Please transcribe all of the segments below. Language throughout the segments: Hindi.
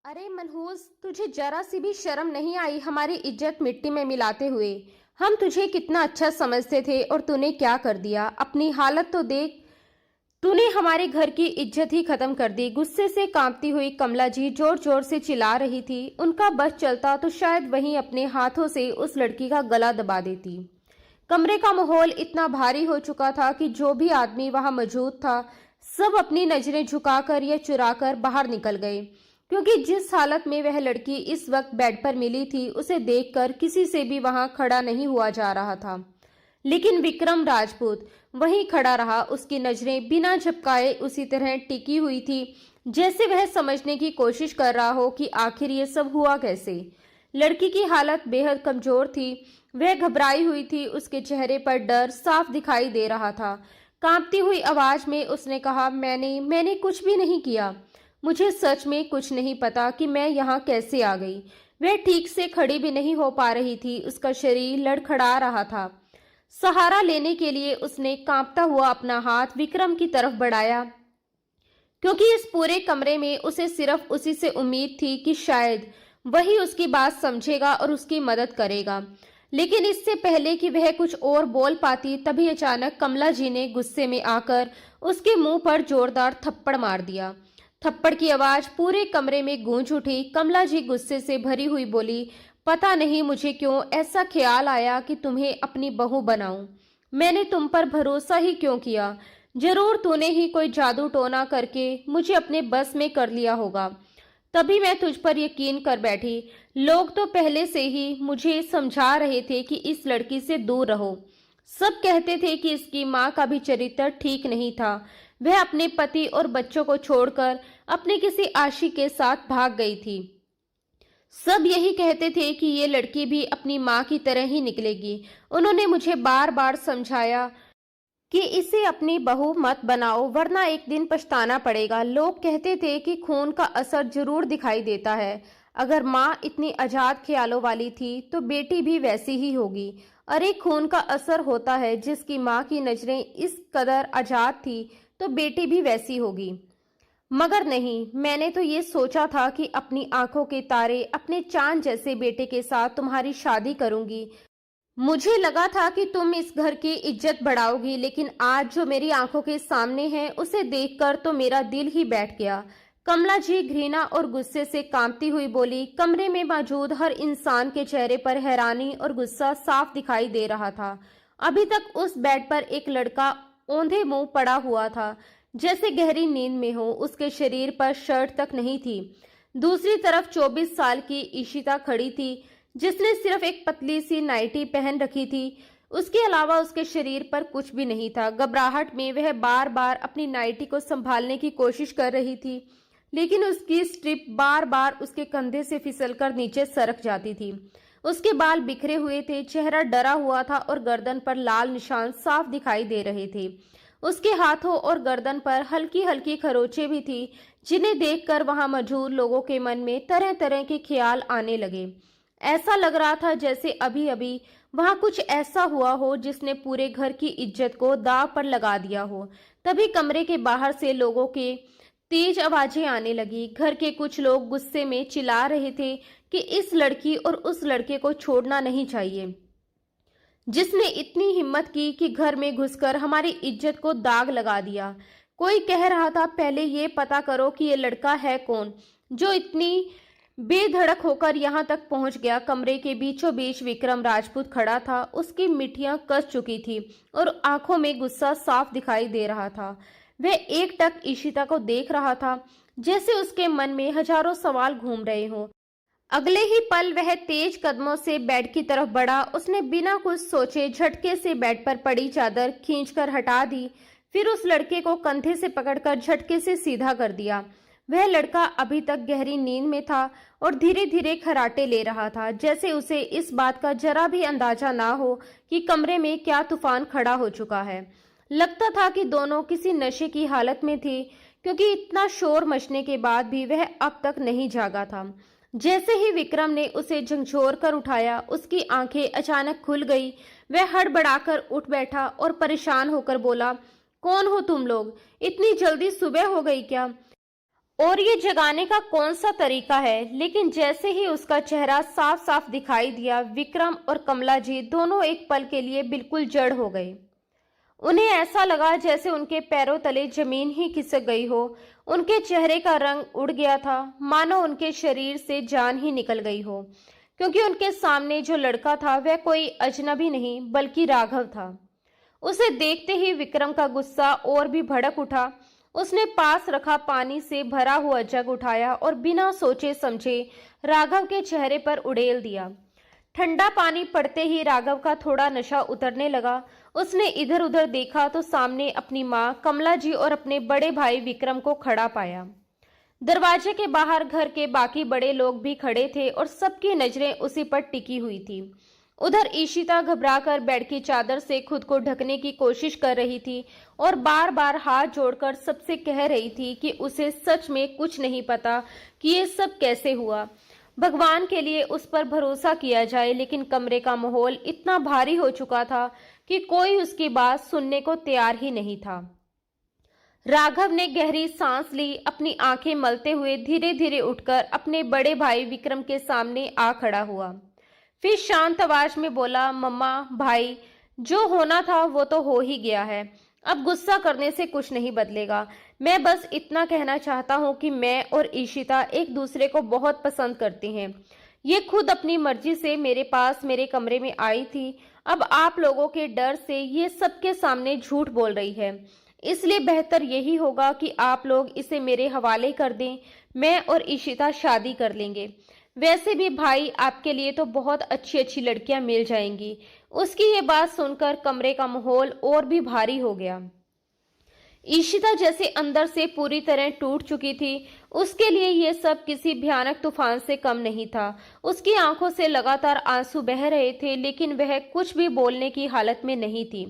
अरे मनहूस, तुझे जरा सी भी शर्म नहीं आई हमारी इज्जत मिट्टी में मिलाते हुए। हम तुझे कितना अच्छा समझते थे और तूने क्या कर दिया। अपनी हालत तो देख। तूने हमारे घर की इज्जत ही खत्म कर दी। गुस्से से कांपती हुई कमला जी जोर जोर से चिल्ला रही थी। उनका बस चलता तो शायद वहीं अपने हाथों से उस लड़की का गला दबा देती। कमरे का माहौल इतना भारी हो चुका था कि जो भी आदमी वहां मौजूद था सब अपनी नजरें झुकाकर या चुराकर बाहर निकल गए, क्योंकि जिस हालत में वह लड़की इस वक्त बेड पर मिली थी उसे देखकर किसी से भी वहां खड़ा नहीं हुआ जा रहा था। लेकिन विक्रम राजपूत वहीं खड़ा रहा। उसकी नजरें बिना झपकाए उसी तरह टिकी हुई थी, जैसे वह समझने की कोशिश कर रहा हो कि आखिर ये सब हुआ कैसे। लड़की की हालत बेहद कमजोर थी। वह घबराई हुई थी। उसके चेहरे पर डर साफ दिखाई दे रहा था। कांपती हुई आवाज में उसने कहा, मैंने कुछ भी नहीं किया। मुझे सच में कुछ नहीं पता कि मैं यहाँ कैसे आ गई। वह ठीक से खड़ी भी नहीं हो पा रही थी। उसका शरीर लड़खड़ा रहा था। सहारा लेने के लिए उसने कांपता हुआ अपना हाथ विक्रम की तरफ बढ़ाया, क्योंकि इस पूरे कमरे में उसे सिर्फ उसी से उम्मीद थी कि शायद वही उसकी बात समझेगा और उसकी मदद करेगा। लेकिन इससे पहले कि वह कुछ और बोल पाती, तभी अचानक कमला जी ने गुस्से में आकर उसके मुंह पर जोरदार थप्पड़ मार दिया। थप्पड़ की आवाज पूरे कमरे में गूंज उठी। कमला जी गुस्से से भरी हुई बोली, पता नहीं मुझे क्यों ऐसा ख्याल आया कि तुम्हें अपनी बहू बनाऊं। मैंने तुम पर भरोसा ही क्यों किया। जरूर तूने ही कोई जादू टोना करके मुझे अपने बस में कर लिया होगा, तभी मैं तुझ पर यकीन कर बैठी। लोग तो पहले से ही मुझे समझा रहे थे कि इस लड़की से दूर रहो। सब कहते थे कि इसकी माँ का भी चरित्र ठीक नहीं था। वह अपने पति और बच्चों को छोड़कर अपने किसी आशिक के साथ भाग गई थी। सब यही कहते थे कि ये लड़की भी अपनी माँ की तरह ही निकलेगी। उन्होंने मुझे बार बार समझाया कि इसे अपनी बहू मत बनाओ, वरना एक दिन पछताना पड़ेगा। लोग कहते थे कि खून का असर जरूर दिखाई देता है। अगर माँ इतनी आजाद ख्यालों वाली थी तो बेटी भी वैसी ही होगी। अरे खून का असर होता है। जिसकी माँ की नजरें इस कदर आजाद थी तो बेटी भी वैसी होगी। मगर नहीं, मैंने तो ये सोचा था कि अपनी आंखों के तारे, अपने चांद जैसे बेटे के साथ तुम्हारी शादी करूंगी। मुझे लगा था कि तुम इस घर की इज्जत बढ़ाओगी, लेकिन आज जो मेरी आंखों के सामने है उसे देखकर तो मेरा दिल ही बैठ गया। कमला जी घृणा और गुस्से से कांपती हुई बोली। कमरे में मौजूद हर इंसान के चेहरे पर हैरानी और गुस्सा साफ दिखाई दे रहा था। अभी तक उस बेड पर एक लड़का औंधे मुंह पड़ा हुआ था, जैसे गहरी नींद में हो। उसके शरीर पर शर्ट तक नहीं थी। दूसरी तरफ 24 साल की ईशिता खड़ी थी, जिसने सिर्फ एक पतली सी नाइटी पहन रखी थी। उसके अलावा उसके शरीर पर कुछ भी नहीं था। घबराहट में वह बार बार अपनी नाइटी को संभालने की कोशिश कर रही थी, लेकिन उसकी स्ट्रिप बार बार उसके कंधे से फिसलकर नीचे सरक जाती थी। उसके बाल बिखरे हुए थे, चेहरा डरा हुआ था और गर्दन पर लाल निशान साफ दिखाई दे रहे थे। उसके हाथों और गर्दन पर हल्की हल्की खरोंचें भी थी, जिन्हें देखकर वहां मौजूद लोगों के मन में तरह तरह के ख्याल आने लगे। ऐसा लग रहा था जैसे अभी अभी वहां कुछ ऐसा हुआ हो जिसने पूरे घर की इज्जत को दांव पर लगा दिया हो। तभी कमरे के बाहर से लोगों के तेज आवाजें आने लगी। घर के कुछ लोग गुस्से में चिल्ला रहे थे कि इस लड़की और उस लड़के को छोड़ना नहीं चाहिए, जिसने इतनी हिम्मत की कि घर में घुसकर हमारी इज्जत को दाग लगा दिया। कोई कह रहा था, पहले ये पता करो कि ये लड़का है कौन, जो इतनी बेधड़क होकर यहाँ तक पहुंच गया। कमरे के बीचों बीच विक्रम राजपूत खड़ा था। उसकी मिठियां कस चुकी थी और आंखों में गुस्सा साफ दिखाई दे रहा था। वह एकटक ईशिता को देख रहा था, जैसे उसके मन में हजारों सवाल घूम रहे हों। अगले ही पल वह तेज कदमों से बेड की तरफ बढ़ा। उसने बिना कुछ सोचे झटके से बेड पर पड़ी चादर खींचकर हटा दी, फिर उस लड़के को कंधे से पकड़कर झटके से सीधा कर दिया। वह लड़का अभी तक गहरी नींद में था और धीरे धीरे खर्राटे ले रहा था, जैसे उसे इस बात का जरा भी अंदाजा ना हो कि कमरे में क्या तूफान खड़ा हो चुका है। लगता था कि दोनों किसी नशे की हालत में थे, क्योंकि इतना शोर मचने के बाद भी वह अब तक नहीं जागा था। जैसे ही विक्रम ने उसे झंझोर कर उठाया, उसकी आंखें अचानक खुल गई। वह हड़बड़ाकर उठ बैठा और परेशान होकर बोला, कौन हो तुम लोग? इतनी जल्दी सुबह हो गई क्या? और ये जगाने का कौन सा तरीका है। लेकिन जैसे ही उसका चेहरा साफ साफ दिखाई दिया, विक्रम और कमला जी दोनों एक पल के लिए बिल्कुल जड़ हो गए। उन्हें ऐसा लगा जैसे उनके पैरों तले जमीन ही खिसक गई हो। उनके चेहरे का रंग उड़ गया था, मानो उनके शरीर से जान ही निकल गई हो, क्योंकि उनके सामने जो लड़का था वह कोई अजनबी नहीं बल्कि राघव था। उसे देखते ही विक्रम का गुस्सा और भी भड़क उठा। उसने पास रखा पानी से भरा हुआ जग उठाया और बिना सोचे समझे राघव के चेहरे पर उड़ेल दिया। ठंडा पानी पड़ते ही राघव का थोड़ा नशा उतरने लगा। उसने इधर उधर देखा तो सामने अपनी माँ कमला जी और अपने बड़े भाई विक्रम को खड़ा पाया। दरवाजे के बाहर घर के बाकी बड़े लोग भी खड़े थे और सबकी नजरें उसी पर टिकी हुई थी। उधर ईशिता घबराकर बेड की चादर से खुद को ढकने की कोशिश कर रही थी और बार बार हाथ जोड़कर सबसे कह रही थी कि उसे सच में कुछ नहीं पता कि ये सब कैसे हुआ। भगवान के लिए उस पर भरोसा किया जाए, लेकिन कमरे का माहौल इतना भारी हो चुका था कि कोई उसकी बात सुनने को तैयार ही नहीं था। राघव ने गहरी सांस ली, अपनी आंखें मलते हुए धीरे धीरे उठकर अपने बड़े भाई विक्रम के सामने आ खड़ा हुआ। फिर शांत आवाज में बोला, मम्मा, भाई, जो होना था वो तो हो ही गया है। अब गुस्सा करने से कुछ नहीं बदलेगा। मैं बस इतना कहना चाहता हूँ कि मैं और ईशिता एक दूसरे को बहुत पसंद करती हैं। ये खुद अपनी मर्जी से मेरे पास मेरे कमरे में आई थी। अब आप लोगों के डर से ये सबके सामने झूठ बोल रही है, इसलिए बेहतर यही होगा कि आप लोग इसे मेरे हवाले कर दें। मैं और ईशिता शादी कर लेंगे। वैसे भी भाई, आपके लिए तो बहुत अच्छी अच्छी लड़कियां मिल जाएंगी। उसकी ये बात सुनकर कमरे का माहौल और भी भारी हो गया। ईशिता जैसे अंदर से पूरी तरह टूट चुकी थी। उसके लिए ये सब किसी भयानक तूफान से कम नहीं था। उसकी आंखों से लगातार आंसू बह रहे थे, लेकिन वह कुछ भी बोलने की हालत में नहीं थी।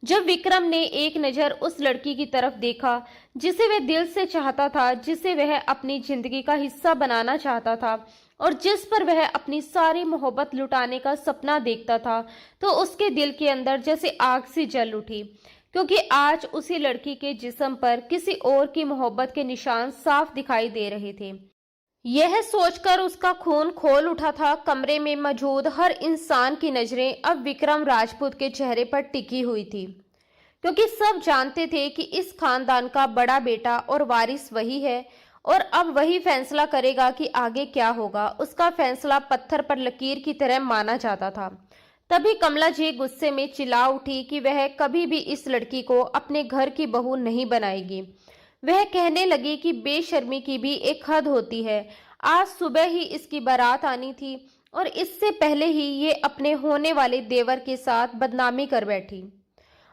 जब विक्रम ने एक नज़र उस लड़की की तरफ देखा जिसे वह दिल से चाहता था, जिसे वह अपनी जिंदगी का हिस्सा बनाना चाहता था और जिस पर वह अपनी सारी मोहब्बत लुटाने का सपना देखता था, तो उसके दिल के अंदर जैसे आग सी जल उठी, क्योंकि आज उसी लड़की के जिस्म पर किसी और की मोहब्बत के निशान साफ दिखाई दे रहे थे। यह सोचकर उसका खून खोल उठा था। कमरे में मौजूद हर इंसान की नजरें अब विक्रम राजपूत के चेहरे पर टिकी हुई थी, क्योंकि सब जानते थे कि इस खानदान का बड़ा बेटा और वारिस वही है और अब वही फैसला करेगा कि आगे क्या होगा। उसका फैसला पत्थर पर लकीर की तरह माना जाता था। तभी कमला जी गुस्से में चिल्ला उठी कि वह कभी भी इस लड़की को अपने घर की बहू नहीं बनाएगी। वह कहने लगी कि बेशर्मी की भी एक हद होती है। आज सुबह ही इसकी बारात आनी थी और इससे पहले ही ये अपने होने वाले देवर के साथ बदनामी कर बैठी।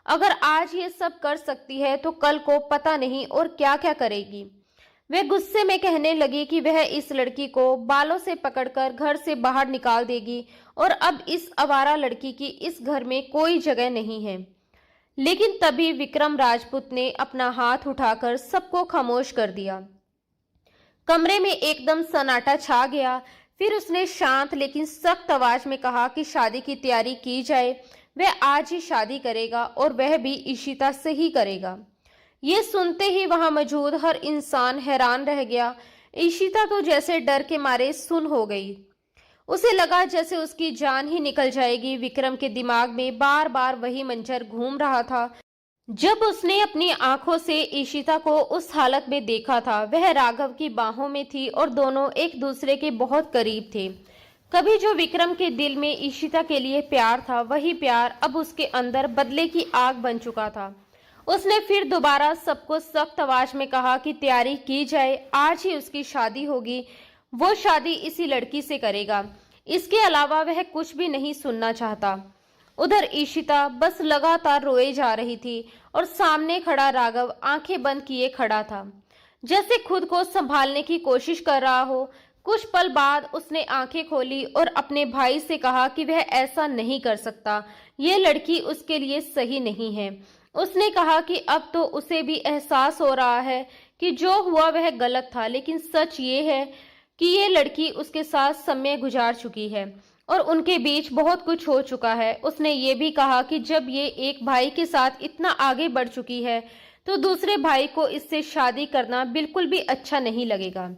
अगर आज ये सब कर सकती है तो कल को पता नहीं और क्या क्या करेगी। वह गुस्से में कहने लगी कि वह इस लड़की को बालों से पकड़कर घर से बाहर निकाल देगी और अब इस आवारा लड़की की इस घर में कोई जगह नहीं है। लेकिन तभी विक्रम राजपूत ने अपना हाथ उठाकर सबको खामोश कर दिया। कमरे में एकदम सन्नाटा छा गया। फिर उसने शांत लेकिन सख्त आवाज में कहा कि शादी की तैयारी की जाए। वह आज ही शादी करेगा और वह भी ईशिता से ही करेगा। ये सुनते ही वहां मौजूद हर इंसान हैरान रह गया। ईशिता तो जैसे डर के मारे सुन्न हो गई। उसे लगा जैसे उसकी जान ही निकल जाएगी। विक्रम के दिमाग में बार बार वही मंजर घूम रहा था जब उसने अपनी आंखों से ईशिता को उस हालत में देखा था। वह राघव की बाहों में थी और दोनों एक दूसरे के बहुत करीब थे। कभी जो विक्रम के दिल में ईशिता के लिए प्यार था, वही प्यार अब उसके अंदर बदले की आग बन चुका था। उसने फिर दोबारा सबको सख्त आवाज में कहा कि तैयारी की जाए, आज ही उसकी शादी होगी। वो शादी इसी लड़की से करेगा, इसके अलावा वह कुछ भी नहीं सुनना चाहता। उधर ईशिता बस लगातार रोए जा रही थी और सामने खड़ा राघव आंखें बंद किए खड़ा था, जैसे खुद को संभालने की कोशिश कर रहा हो। कुछ पल बाद उसने आंखें खोली और अपने भाई से कहा कि वह ऐसा नहीं कर सकता, ये लड़की उसके लिए सही नहीं है। उसने कहा कि अब तो उसे भी एहसास हो रहा है कि जो हुआ वह गलत था, लेकिन सच ये है कि ये लड़की उसके साथ समय गुजार चुकी है और उनके बीच बहुत कुछ हो चुका है। उसने ये भी कहा कि जब ये एक भाई के साथ इतना आगे बढ़ चुकी है तो दूसरे भाई को इससे शादी करना बिल्कुल भी अच्छा नहीं लगेगा।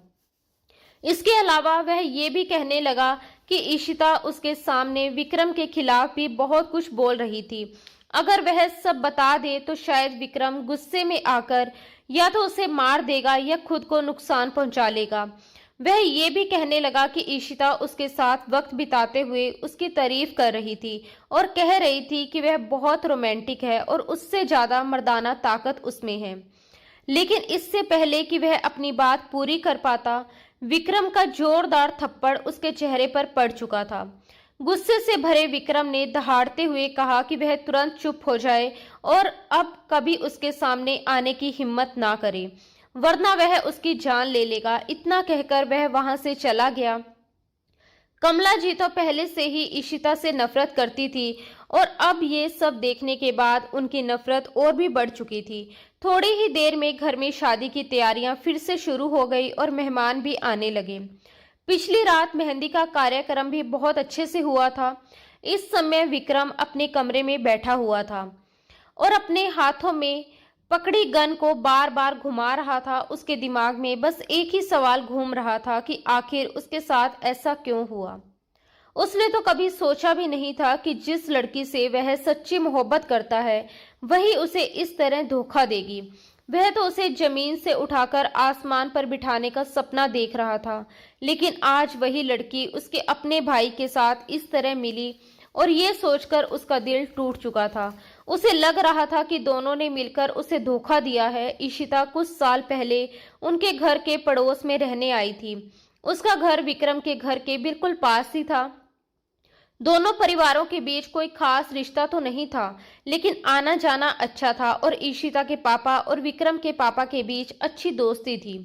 इसके अलावा वह ये भी कहने लगा कि ईशिता उसके सामने विक्रम के खिलाफ भी बहुत कुछ बोल रही थी। अगर वह सब बता दे तो शायद विक्रम गुस्से में आकर या तो उसे मार देगा या खुद को नुकसान पहुंचा लेगा। वह ये भी कहने लगा कि ईशिता उसके साथ वक्त बिताते हुए उसकी तारीफ कर रही थी और कह रही थी कि वह बहुत रोमांटिक है और उससे ज्यादा मर्दाना ताकत उसमें है। लेकिन इससे पहले कि वह अपनी बात पूरी कर पाता, विक्रम का जोरदार थप्पड़ उसके चेहरे पर पड़ चुका था। गुस्से से भरे विक्रम ने दहाड़ते हुए कहा कि वह तुरंत चुप हो जाए और अब कभी उसके सामने आने की हिम्मत ना करे, वरना वह उसकी जान ले लेगा। इतना कहकर वह वहां से चला गया। कमला जी तो पहले से ही ईशिता से नफरत करती थी और अब ये सब देखने के बाद उनकी नफरत और भी बढ़ चुकी थी। थोड़ी ही देर में घर में शादी की तैयारियां फिर से शुरू हो गई और मेहमान भी आने लगे। पिछली रात मेहंदी का कार्यक्रम भी बहुत अच्छे से हुआ था। इस समय विक्रम अपने कमरे में बैठा हुआ था और अपने हाथों में पकड़ी गन को बार बार घुमा रहा था। उसके दिमाग में बस एक ही सवाल घूम रहा था कि आखिर उसके साथ ऐसा क्यों हुआ। उसने तो कभी सोचा भी नहीं था कि जिस लड़की से वह सच्ची मोहब्बत करता है वही उसे इस तरह धोखा देगी। वह तो उसे जमीन से उठाकर आसमान पर बिठाने का सपना देख रहा था, लेकिन आज वही लड़की उसके अपने भाई के साथ इस तरह मिली और ये सोचकर उसका दिल टूट चुका था। उसे लग रहा था कि दोनों ने मिलकर उसे धोखा दिया है। ईशिता कुछ साल पहले उनके घर के पड़ोस में रहने आई थी। उसका घर विक्रम के घर के बिल्कुल पास ही था। दोनों परिवारों के बीच कोई खास रिश्ता तो नहीं था, लेकिन आना जाना अच्छा था और ईशिता के पापा और विक्रम के पापा के बीच अच्छी दोस्ती थी।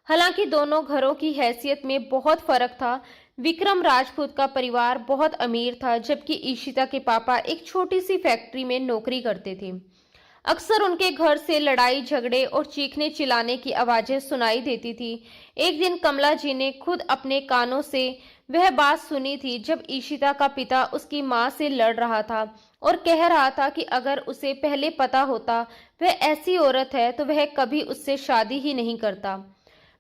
हालांकि दोनों घरों की हैसियत में बहुत फर्क था। विक्रम राजपूत का परिवार बहुत अमीर था, जबकि ईशिता के पापा एक छोटी सी फैक्ट्री में नौकरी करते थे। अक्सर उनके घर से लड़ाई झगड़े और चीखने चिल्लाने की आवाजें सुनाई देती थी। एक दिन कमला जी ने खुद अपने कानों से वह बात सुनी थी जब ईशिता का पिता उसकी मां से लड़ रहा था और कह रहा था कि अगर उसे पहले पता होता वह ऐसी औरत है तो वह कभी उससे शादी ही नहीं करता।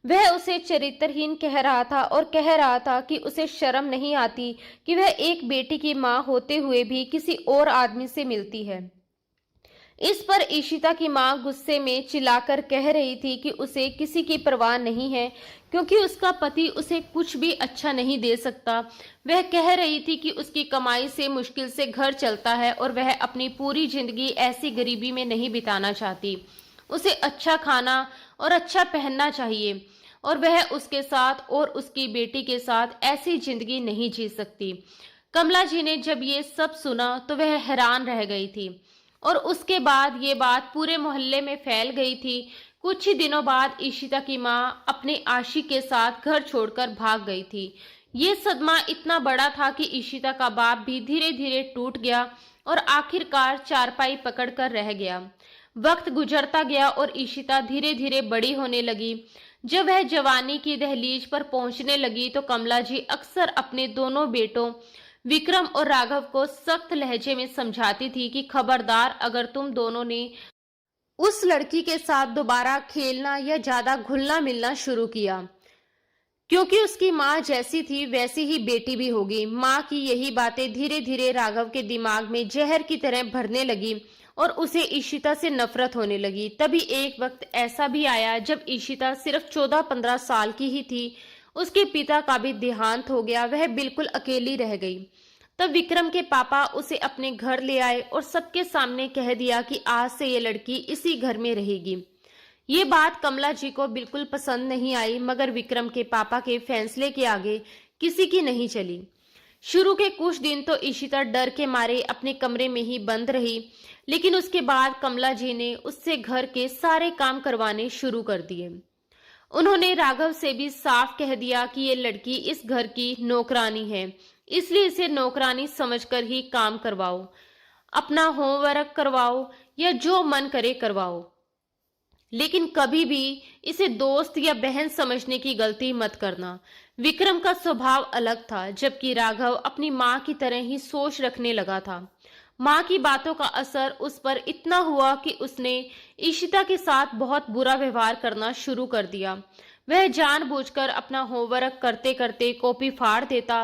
वह उसे चरित्रहीन कह रहा था और कह रहा था कि उसे शर्म नहीं आती कि वह एक बेटी की मां होते हुए भी किसी और आदमी से मिलती है। इस पर ईशिता की मां गुस्से में चिल्लाकर कह रही थी कि उसे किसी की परवाह नहीं है, क्योंकि उसका पति उसे कुछ भी अच्छा नहीं दे सकता। वह कह रही थी कि उसकी कमाई से मुश्किल से घर चलता है और वह अपनी पूरी जिंदगी ऐसी गरीबी में नहीं बिताना चाहती। उसे अच्छा खाना और अच्छा पहनना चाहिए और वह उसके साथ और उसकी बेटी के साथ ऐसी जिंदगी नहीं जी सकती। कमला जी ने जब ये सब सुना तो वह हैरान रह गई थी और उसके बाद ये बात पूरे मोहल्ले में फैल गई थी। कुछ ही दिनों बाद ईशिता की मां अपने आशिक के साथ घर छोड़कर भाग गई थी। ये सदमा इतना बड़ा था कि ईशिता का बाप भी धीरे धीरे टूट गया और आखिरकार चारपाई पकड़कर रह गया। वक्त गुजरता गया और ईशिता धीरे धीरे बड़ी होने लगी। जब वह जवानी की दहलीज पर पहुंचने लगी तो कमला जी अक्सर अपने दोनों बेटों विक्रम और राघव को सख्त लहजे में समझाती थी कि खबरदार, अगर तुम दोनों ने उस लड़की के साथ दोबारा खेलना या ज्यादा घुलना मिलना शुरू किया, क्योंकि उसकी माँ जैसी थी वैसी ही बेटी भी होगी। माँ की यही बातें धीरे धीरे राघव के दिमाग में जहर की तरह भरने लगी और उसे ईशिता से नफरत होने लगी। तभी एक वक्त ऐसा भी आया जब ईशिता सिर्फ 14-15 साल की ही थी। उसके पिता का भी देहांत हो गया, वह बिल्कुल अकेली रह गई। तब विक्रम के पापा उसे अपने घर ले आए और सबके सामने कह दिया कि आज से ये लड़की इसी घर में रहेगी। ये बात कमला जी को बिल्कुल पसंद नहीं आई, मगर विक्रम के पापा के फैसले के आगे किसी की नहीं चली। शुरू के कुछ दिन तो ईशिता डर के मारे अपने कमरे में ही बंद रही, लेकिन उसके बाद कमला जी ने उससे घर के सारे काम करवाने शुरू कर दिए। उन्होंने राघव से भी साफ कह दिया कि ये लड़की इस घर की नौकरानी है, इसलिए इसे नौकरानी समझकर ही काम करवाओ, अपना होमवर्क करवाओ या जो मन करे करवाओ, लेकिन कभी भी इसे दोस्त या बहन समझने की गलती मत करना। विक्रम का स्वभाव अलग था, जबकि राघव अपनी माँ की तरह ही सोच रखने लगा था। माँ की बातों का असर उस पर इतना हुआ कि उसने ईशिता के साथ बहुत बुरा व्यवहार करना शुरू कर दिया। वह जानबूझकर अपना होमवर्क करते करते कॉपी फाड़ देता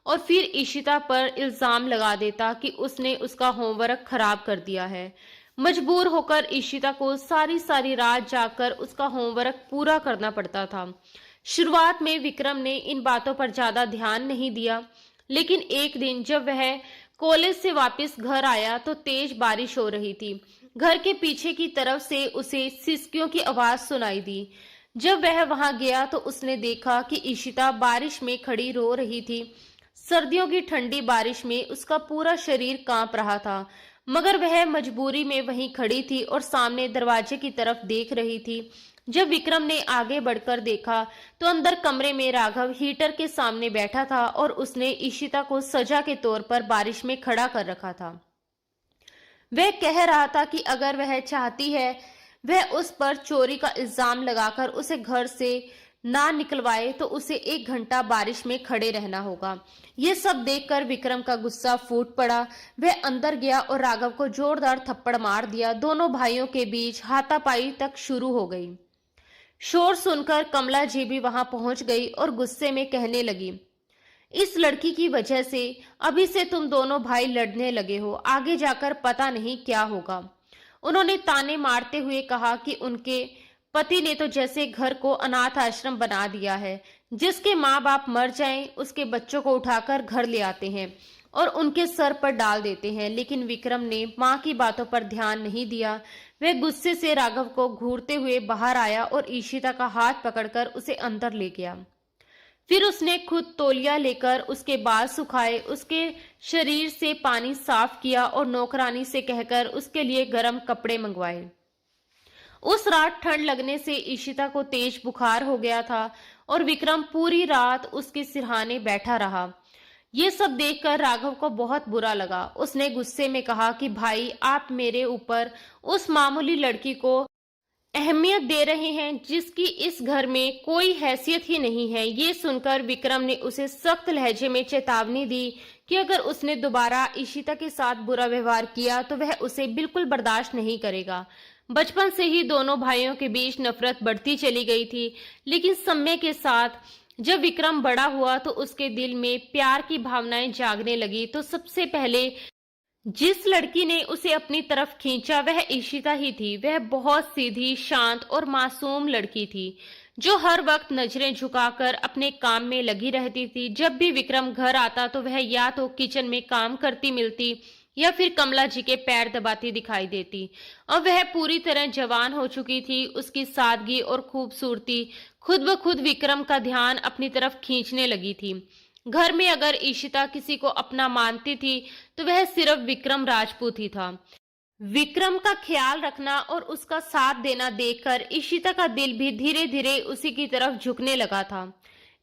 और फिर ईशिता पर इल्जाम लगा देता कि उसने उसका होमवर्क खराब कर दिया है। मजबूर होकर ईशिता को सारी सारी रात जाकर उसका होमवर्क पूरा करना पड़ता था। शुरुआत में विक्रम ने इन बातों पर ज्यादा ध्यान नहीं दिया, लेकिन एक दिन जब वह कॉलेज से वापस घर आया तो तेज बारिश हो रही थी। घर के पीछे की तरफ से उसे सिसकियों की आवाज सुनाई दी। जब वह वहां गया तो उसने देखा कि ईशिता बारिश में खड़ी रो रही थी। सर्दियों की ठंडी बारिश में उसका पूरा शरीर कांप रहा था, मगर वह मजबूरी में वहीं खड़ी थी और सामने दरवाजे की तरफ देख रही थी। जब विक्रम ने आगे बढ़कर देखा तो अंदर कमरे में राघव हीटर के सामने बैठा था और उसने ईशिता को सजा के तौर पर बारिश में खड़ा कर रखा था। वह कह रहा था कि अगर वह चाहती है वह उस पर चोरी का इल्जाम लगाकर उसे घर से ना निकलवाए तो उसे 1 घंटा बारिश में खड़े रहना होगा। ये सब देखकर विक्रम का गुस्सा फूट पड़ा। वह अंदर गया और राघव को जोरदार थप्पड़ मार दिया। दोनों भाइयों के बीच हाथापाई तक शुरू हो गई। शोर सुनकर कमला जी भी वहां पहुंच गई और गुस्से में कहने लगी, इस लड़की की वजह से अभी से तुम दोनों भाई लड़ने लगे हो, आगे जाकर पता नहीं क्या होगा। उन्होंने ताने मारते हुए कहा कि उनके पति ने तो जैसे घर को अनाथ आश्रम बना दिया है। जिसके माँ बाप मर जाएं, उसके बच्चों को उठाकर घर ले आते हैं और उनके सर पर डाल देते हैं। लेकिन विक्रम ने माँ की बातों पर ध्यान नहीं दिया। वह गुस्से से राघव को घूरते हुए बाहर आया और ईशिता का हाथ पकड़कर उसे अंदर ले गया। फिर उसने खुद तौलिया लेकर उसके बाल सुखाए, उसके शरीर से पानी साफ किया और नौकरानी से कहकर उसके लिए गर्म कपड़े मंगवाए। उस रात ठंड लगने से ईशिता को तेज बुखार हो गया था और विक्रम पूरी रात उसके सिरहाने बैठा रहा। ये सब देखकर राघव को बहुत बुरा लगा। उसने गुस्से में कहा कि भाई, आप मेरे ऊपर उस मामूली लड़की को अहमियत दे रहे हैं जिसकी इस घर में कोई हैसियत ही नहीं है। ये सुनकर विक्रम ने उसे सख्त लहजे में चेतावनी दी कि अगर उसने दोबारा ईशिता के साथ बुरा व्यवहार किया तो वह उसे बिल्कुल बर्दाश्त नहीं करेगा। बचपन से ही दोनों भाइयों के बीच नफरत बढ़ती चली गई थी, लेकिन समय के साथ जब विक्रम बड़ा हुआ तो उसके दिल में प्यार की भावनाएं जागने लगी। तो सबसे पहले जिस लड़की ने उसे अपनी तरफ खींचा वह ईशिता ही थी। वह बहुत सीधी, शांत और मासूम लड़की थी जो हर वक्त नजरें झुकाकर अपने काम में लगी रहती थी। जब भी विक्रम घर आता तो वह या तो किचन में काम करती मिलती या फिर कमला जी के पैर दबाती दिखाई देती। अब वह पूरी तरह जवान हो चुकी थी। उसकी सादगी और खूबसूरती खुद ब खुद विक्रम का ध्यान अपनी तरफ खींचने लगी थी। घर में अगर ईशिता किसी को अपना मानती थी तो वह सिर्फ विक्रम राजपूत ही था। विक्रम का ख्याल रखना और उसका साथ देना देखकर ईशिता का दिल भी धीरे धीरे उसी की तरफ झुकने लगा था।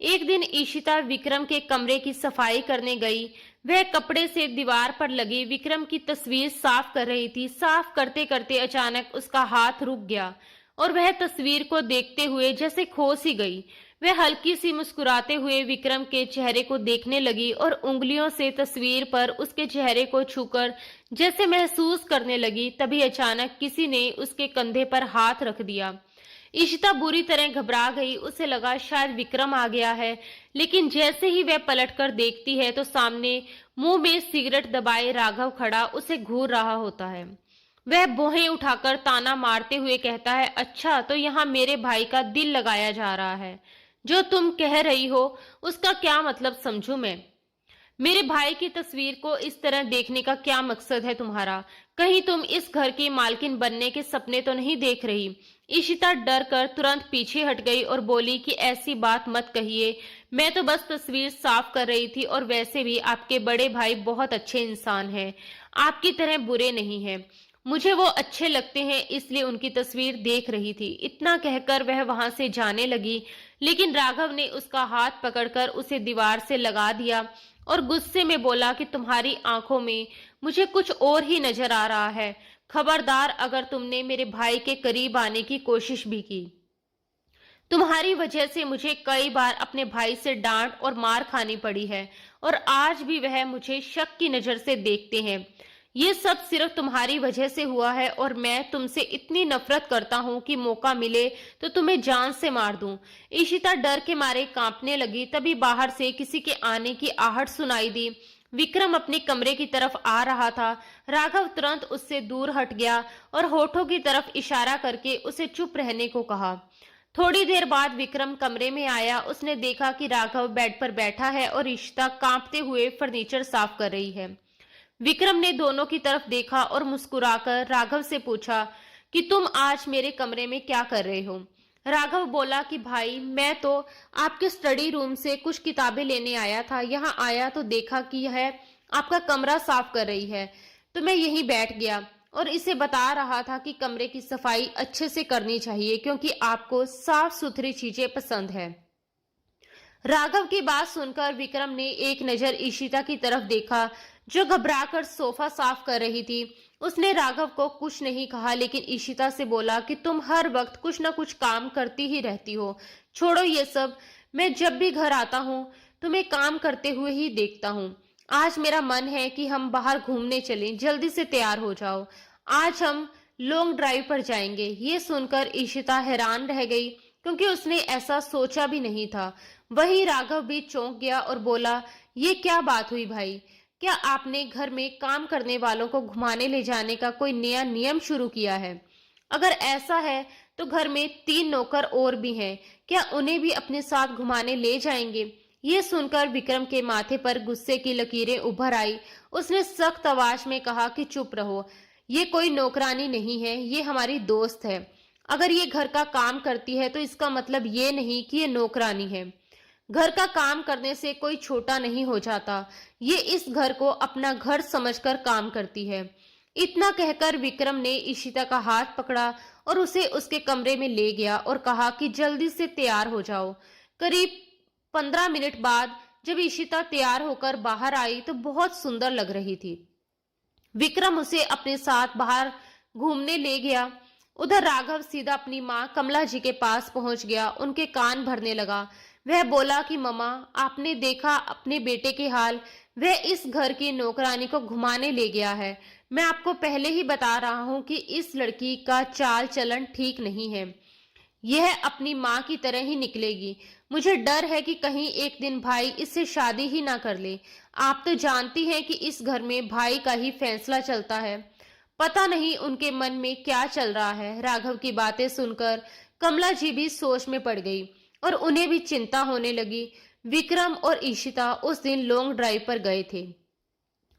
एक दिन ईशिता विक्रम के कमरे की सफाई करने गई। वह कपड़े से दीवार पर लगी विक्रम की तस्वीर साफ कर रही थी। साफ करते करते अचानक उसका हाथ रुक गया और वह तस्वीर को देखते हुए जैसे खो सी गई। वह हल्की सी मुस्कुराते हुए विक्रम के चेहरे को देखने लगी और उंगलियों से तस्वीर पर उसके चेहरे को छूकर जैसे महसूस करने लगी। तभी अचानक किसी ने उसके कंधे पर हाथ रख दिया। ईशिता बुरी तरह घबरा गई। उसे लगा शायद विक्रम आ गया है, लेकिन जैसे ही वह पलटकर देखती है तो सामने मुंह में सिगरेट दबाए राघव खड़ा उसे घूर रहा होता है। वह भौहें उठाकर ताना मारते हुए कहता है, अच्छा तो यहाँ मेरे भाई का दिल लगाया जा रहा है। जो तुम कह रही हो उसका क्या मतलब समझूं मैं? मेरे भाई की तस्वीर को इस तरह देखने का क्या मकसद है तुम्हारा? कहीं तुम इस घर की मालकिन बनने के सपने तो नहीं देख रही? ईशिता डर कर तुरंत पीछे हट गई और बोली कि ऐसी बात मत कहिए, मैं तो बस तस्वीर साफ कर रही थी और वैसे भी आपके बड़े भाई बहुत अच्छे इंसान हैं, आपकी तरह बुरे नहीं हैं। मुझे वो अच्छे लगते हैं इसलिए उनकी तस्वीर देख रही थी। इतना कहकर वह वहां से जाने लगी, लेकिन राघव ने उसका हाथ पकड़कर उसे दीवार से लगा दिया और गुस्से में बोला कि तुम्हारी आंखों में मुझे कुछ और ही नजर आ रहा है। खबरदार अगर तुमने मेरे भाई के करीब आने की कोशिश भी की। तुम्हारी वजह से मुझे कई बार अपने भाई से डांट और मार खानी पड़ी है और आज भी वह मुझे शक की नजर से देखते हैं। ये सब सिर्फ तुम्हारी वजह से हुआ है और मैं तुमसे इतनी नफरत करता हूँ कि मौका मिले तो तुम्हें जान से मार दूं। इशिता डर के मारे कांपने लगी। तभी बाहर से किसी के आने की आहट सुनाई दी। विक्रम अपने कमरे की तरफ आ रहा था। राघव तुरंत उससे दूर हट गया और होठों की तरफ इशारा करके उसे चुप रहने को कहा। थोड़ी देर बाद विक्रम कमरे में आया। उसने देखा कि राघव बेड पर बैठा है और इशिता कांपते हुए फर्नीचर साफ कर रही है। विक्रम ने दोनों की तरफ देखा और मुस्कुराकर राघव से पूछा कि तुम आज मेरे कमरे में क्या कर रहे हो। राघव बोला कि भाई, मैं तो आपके स्टडी रूम से कुछ किताबें लेने आया था। यहाँ आया तो देखा कि यह आपका कमरा साफ कर रही है, तो मैं यहीं बैठ गया और इसे बता रहा था कि कमरे की सफाई अच्छे से करनी चाहिए क्योंकि आपको साफ सुथरी चीजें पसंद है। राघव की बात सुनकर विक्रम ने एक नजर इशिता की तरफ देखा जो घबराकर सोफा साफ कर रही थी। उसने राघव को कुछ नहीं कहा लेकिन इशिता से बोला कि तुम हर वक्त कुछ न कुछ काम करती ही रहती हो। छोड़ो ये सब, मैं जब भी घर आता हूँ तुम्हें काम करते हुए ही देखता हूँ। आज मेरा मन है कि हम बाहर घूमने चलें। जल्दी से तैयार हो जाओ, आज हम लॉन्ग ड्राइव पर जाएंगे। ये सुनकर इशिता हैरान रह गई क्योंकि उसने ऐसा सोचा भी नहीं था। वहीं राघव भी चौंक गया और बोला, ये क्या बात हुई भाई? क्या आपने घर में काम करने वालों को घुमाने ले जाने का कोई नया नियम शुरू किया है? अगर ऐसा है तो घर में 3 नौकर और भी हैं, क्या उन्हें भी अपने साथ घुमाने ले जाएंगे? ये सुनकर विक्रम के माथे पर गुस्से की लकीरें उभर आई। उसने सख्त आवाज में कहा कि चुप रहो, ये कोई नौकरानी नहीं है, ये हमारी दोस्त है। अगर ये घर का काम करती है तो इसका मतलब ये नहीं कि ये नौकरानी है। घर का काम करने से कोई छोटा नहीं हो जाता। ये इस घर को अपना घर समझकर काम करती है। इतना कहकर विक्रम ने इशिता का हाथ पकड़ा और उसे उसके कमरे में ले गया और कहा कि जल्दी से तैयार हो जाओ। करीब 15 मिनट बाद जब इशिता तैयार होकर बाहर आई तो बहुत सुंदर लग रही थी। विक्रम उसे अपने साथ बाहर घूमने ले गया। उधर राघव सीधा अपनी माँ कमला जी के पास पहुंच गया। उनके कान भरने लगा। वह बोला कि मम्मा, आपने देखा अपने बेटे के हाल? वह इस घर की नौकरानी को घुमाने ले गया है। मैं आपको पहले ही बता रहा हूँ कि इस लड़की का चाल चलन ठीक नहीं है। यह अपनी माँ की तरह ही निकलेगी। मुझे डर है कि कहीं एक दिन भाई इससे शादी ही ना कर ले। आप तो जानती हैं कि इस घर में भाई का ही फैसला चलता है। पता नहीं उनके मन में क्या चल रहा है। राघव की बातें सुनकर कमला जी भी सोच में पड़ गई और उन्हें भी चिंता होने लगी। विक्रम और इशिता उस दिन लॉन्ग ड्राइव पर गए थे।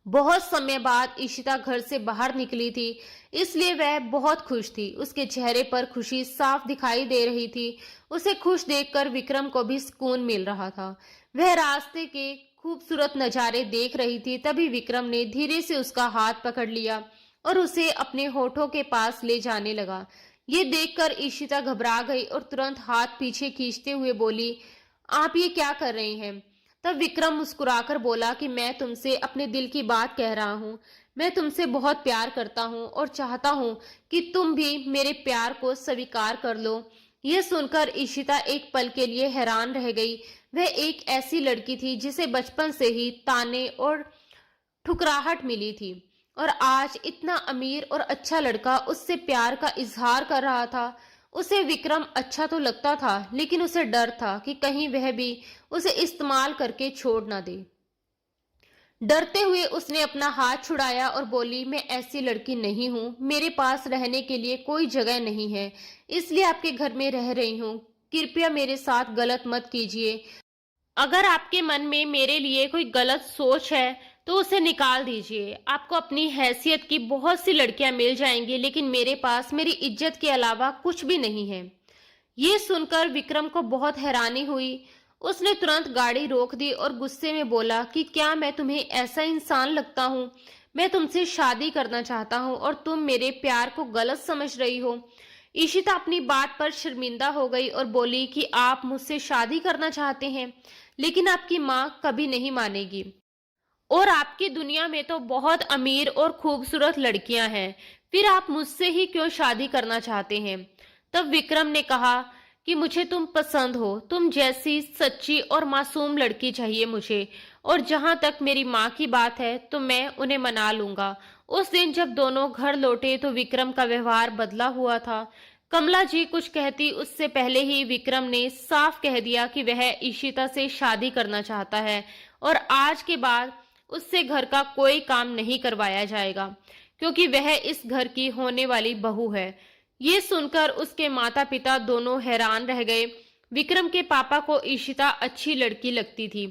बहुत समय बाद इशिता घर से बाहर निकली थी, इसलिए वह बहुत खुश थी। उसके चेहरे पर खुशी साफ दिखाई दे रही थी। उसे खुश देखकर विक्रम को भी सुकून मिल रहा था। वह रास्ते के खूबसूरत नजारे देख रही थी। तभी विक्रम ने धीरे से उसका हाथ पकड़ लिया और उसे अपने होठों के पास ले जाने लगा। ये देखकर इशिता घबरा गई और तुरंत हाथ पीछे खींचते हुए बोली, आप ये क्या कर रही हैं? तब विक्रम मुस्कुराकर बोला कि मैं तुमसे अपने दिल की बात कह रहा हूँ। मैं तुमसे बहुत प्यार करता हूँ और चाहता हूँ कि तुम भी मेरे प्यार को स्वीकार कर लो। यह सुनकर इशिता एक पल के लिए हैरान रह गई। वह एक ऐसी लड़की थी जिसे बचपन से ही ताने और ठुकराहट मिली थी और आज इतना अमीर और अच्छा लड़का उससे प्यार का इजहार कर रहा था। उसे विक्रम अच्छा तो लगता था लेकिन उसे डर था कि कहीं वह भी उसे इस्तेमाल करके छोड़ ना दे। डरते हुए उसने अपना हाथ छुड़ाया और बोली, मैं ऐसी लड़की नहीं हूँ। मेरे पास रहने के लिए कोई जगह नहीं है, इसलिए आपके घर में रह रही हूँ। कृपया मेरे साथ गलत मत कीजिए। अगर आपके मन में मेरे लिए कोई गलत सोच है तो उसे निकाल दीजिए। आपको अपनी हैसियत की बहुत सी लड़कियां मिल जाएंगी लेकिन मेरे पास मेरी इज्जत के अलावा कुछ भी नहीं है। ये सुनकर विक्रम को बहुत हैरानी हुई। उसने तुरंत गाड़ी रोक दी और गुस्से में बोला कि क्या मैं तुम्हें ऐसा इंसान लगता हूँ? मैं तुमसे शादी करना चाहता हूँ और तुम मेरे प्यार को गलत समझ रही हो। इशिता अपनी बात पर शर्मिंदा हो गई और बोली कि आप मुझसे शादी करना चाहते हैं लेकिन आपकी माँ कभी नहीं मानेगी और आपकी दुनिया में तो बहुत अमीर और खूबसूरत लड़कियां हैं, फिर आप मुझसे ही क्यों शादी करना चाहते हैं? तब विक्रम ने कहा कि मुझे तुम पसंद हो। तुम जैसी सच्ची और मासूम लड़की चाहिए मुझे। और जहां तक मेरी माँ की बात है तो मैं उन्हें मना लूंगा। उस दिन जब दोनों घर लौटे तो विक्रम का व्यवहार बदला हुआ था। कमला जी कुछ कहती उससे पहले ही विक्रम ने साफ कह दिया कि वह ईशिता से शादी करना चाहता है और आज के बाद उससे घर का कोई काम नहीं करवाया जाएगा, क्योंकि वह इस घर की होने वाली बहू है। ये सुनकर उसके माता पिता दोनों हैरान रह गए। विक्रम के पापा को ईशिता अच्छी लड़की लगती थी,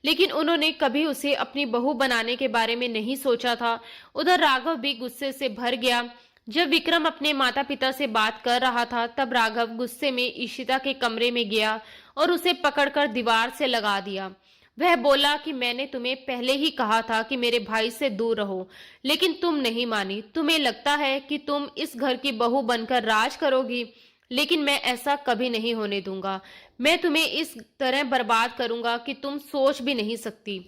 लेकिन उन्होंने कभी उसे अपनी बहू बनाने के बारे में नहीं सोचा था। उधर राघव भी गुस्से से भर गया। जब विक्रम अपने माता पिता से बात कर रहा था तब राघव गुस्से में ईशिता के कमरे में गया और उसे पकड़कर दीवार से लगा दिया। वह बोला कि मैंने तुम्हें पहले ही कहा था कि मेरे भाई से दूर रहो, लेकिन तुम नहीं मानी। तुम्हें लगता है कि तुम इस घर की बहू बनकर राज करोगी, लेकिन मैं ऐसा कभी नहीं होने दूंगा। मैं तुम्हें इस तरह बर्बाद करूंगा कि तुम सोच भी नहीं सकती।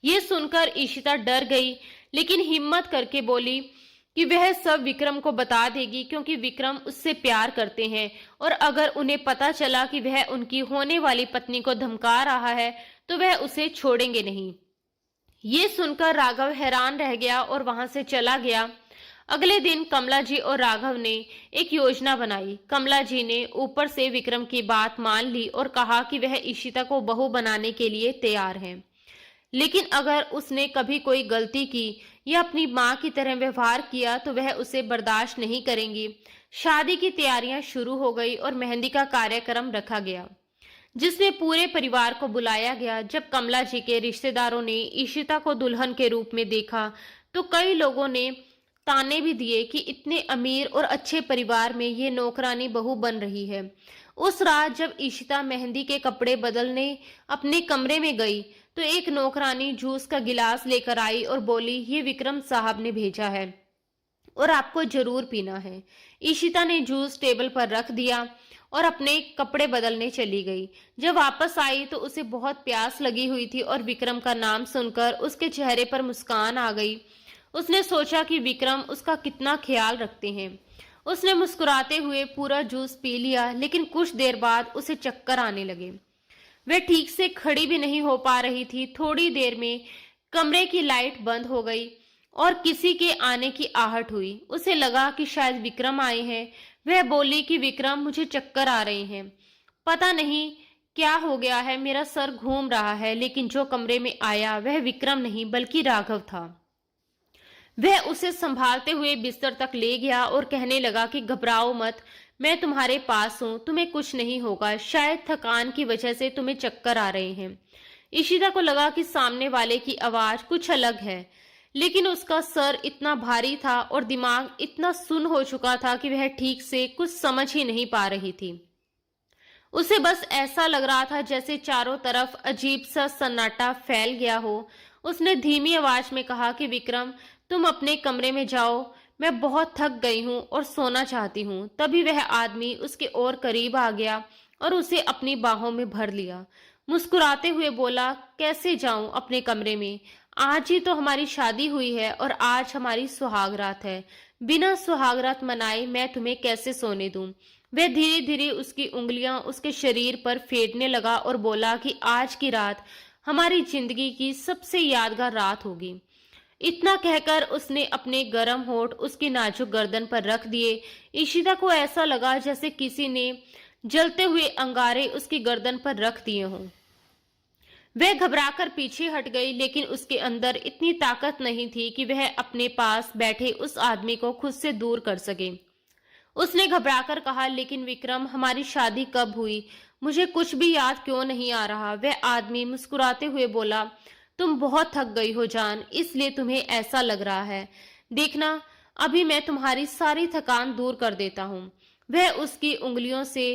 ये सुनकर ईशिता डर गई, लेकिन हिम्मत करके बोली कि वह सब विक्रम को बता देगी, क्योंकि विक्रम उससे प्यार करते हैं और अगर उन्हें पता चला कि वह उनकी होने वाली पत्नी को धमका रहा है तो वह उसे छोड़ेंगे नहीं। ये सुनकर राघव हैरान रह गया और वहां से चला गया। अगले दिन कमला जी और राघव ने एक योजना बनाई। कमला जी ने ऊपर से विक्रम की बात मान ली और कहा कि वह ईशिता को बहू बनाने के लिए तैयार है, लेकिन अगर उसने कभी कोई गलती की या अपनी माँ की तरह व्यवहार किया तो वह उसे बर्दाश्त नहीं करेंगी। शादी की तैयारियां शुरू हो गई और मेहंदी का कार्यक्रम रखा गया, जिसमें पूरे परिवार को बुलाया गया। जब कमला जी के रिश्तेदारों ने ईशिता को दुल्हन के रूप में देखा तो कई लोगों ने ताने भी दिए कि इतने अमीर और अच्छे परिवार में ये नौकरानी बहू बन रही है। उस रात जब ईशिता मेहंदी के कपड़े बदलने अपने कमरे में गई तो एक नौकरानी जूस का गिलास लेकर आई और बोली, ये विक्रम साहब ने भेजा है और आपको जरूर पीना है। ईशिता ने जूस टेबल पर रख दिया और अपने कपड़े बदलने चली गई। जब वापस आई तो उसे बहुत प्यास लगी हुई थी और विक्रम का नाम सुनकर उसके चेहरे पर मुस्कान आ गई। उसने सोचा कि विक्रम उसका कितना ख्याल रखते हैं। उसने मुस्कुराते हुए पूरा जूस पी लिया, लेकिन कुछ देर बाद उसे चक्कर आने लगे। वह ठीक से खड़ी भी नहीं हो पा रही थी। थोड़ी देर में कमरे की लाइट बंद हो गई और किसी के आने की आहट हुई। उसे लगा कि शायद विक्रम आए हैं। वह बोली कि विक्रम, मुझे चक्कर आ रहे हैं, पता नहीं क्या हो गया है, मेरा सर घूम रहा है। लेकिन जो कमरे में आया वह विक्रम नहीं बल्कि राघव था। वह उसे संभालते हुए बिस्तर तक ले गया और कहने लगा कि घबराओ मत, मैं तुम्हारे पास हूं, तुम्हें कुछ नहीं होगा। शायद थकान की वजह से तुम्हें चक्कर आ रहे हैं। ईशिता को लगा कि सामने वाले की आवाज कुछ अलग है, लेकिन उसका सर इतना भारी था और दिमाग इतना सुन्न हो चुका था कि वह ठीक से कुछ समझ ही नहीं पा रही थी। उसे बस ऐसा लग रहा था जैसे चारों तरफ अजीब सा सन्नाटा फैल गया हो। उसने धीमी आवाज में कहा कि विक्रम, तुम अपने कमरे में जाओ, मैं बहुत थक गई हूँ और सोना चाहती हूँ। तभी वह आदमी उसके और करीब आ गया और उसे अपनी बाहों में भर लिया। मुस्कुराते हुए बोला, कैसे जाऊं अपने कमरे में? आज ही तो हमारी शादी हुई है और आज हमारी सुहागरात है। बिना सुहागरात मनाए मैं तुम्हें कैसे सोने दूं? वह धीरे धीरे उसकी उंगलियां उसके शरीर पर फेरने लगा और बोला कि आज की रात हमारी जिंदगी की सबसे यादगार रात होगी। इतना कहकर उसने अपने गर्म होंठ उसकी नाजुक गर्दन पर रख दिए। ईशिता को ऐसा लगा जैसे किसी ने जलते हुए अंगारे उसकी गर्दन पर रख दिए हों। वह घबराकर पीछे हट गई, लेकिन उसके अंदर इतनी ताकत नहीं थी कि वह अपने पास बैठे उस आदमी को खुद से दूर कर सके। उसने घबराकर कहा, लेकिन विक्रम, हमारी शादी कब हुई? मुझे कुछ भी याद क्यों नहीं आ रहा? वह आदमी मुस्कुराते हुए बोला, तुम बहुत थक गई हो जान, इसलिए तुम्हें ऐसा लग रहा है। देखना, अभी मैं तुम्हारी सारी थकान दूर कर देता हूँ। वह उसकी उंगलियों से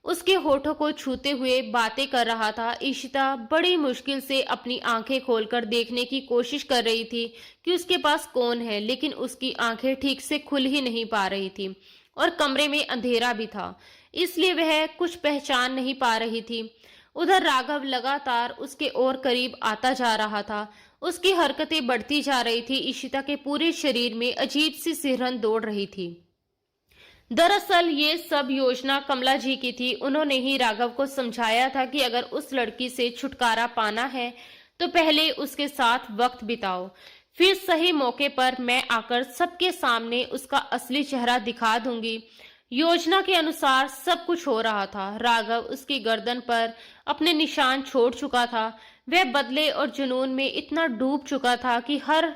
उसके होठों को छूते हुए बातें कर रहा था। ईशिता बड़ी मुश्किल से अपनी आंखें खोलकर देखने की कोशिश कर रही थी कि उसके पास कौन है, लेकिन उसकी आंखें ठीक से खुल ही नहीं पा रही थी और कमरे में अंधेरा भी था, इसलिए वह कुछ पहचान नहीं पा रही थी। उधर राघव लगातार उसके और करीब आता जा रहा था। उसकी हरकतें बढ़ती जा रही थी। ईशिता के पूरे शरीर में अजीब सी सिहरन दौड़ रही थी। दरअसल ये सब योजना कमला जी की थी। उन्होंने ही राघव को समझाया था कि अगर उस लड़की से छुटकारा पाना है तो पहले उसके साथ वक्त बिताओ, फिर सही मौके पर मैं आकर सबके सामने उसका असली चेहरा दिखा दूंगी। योजना के अनुसार सब कुछ हो रहा था। राघव उसकी गर्दन पर अपने निशान छोड़ चुका था। वह बदले और जुनून में इतना डूब चुका था कि हर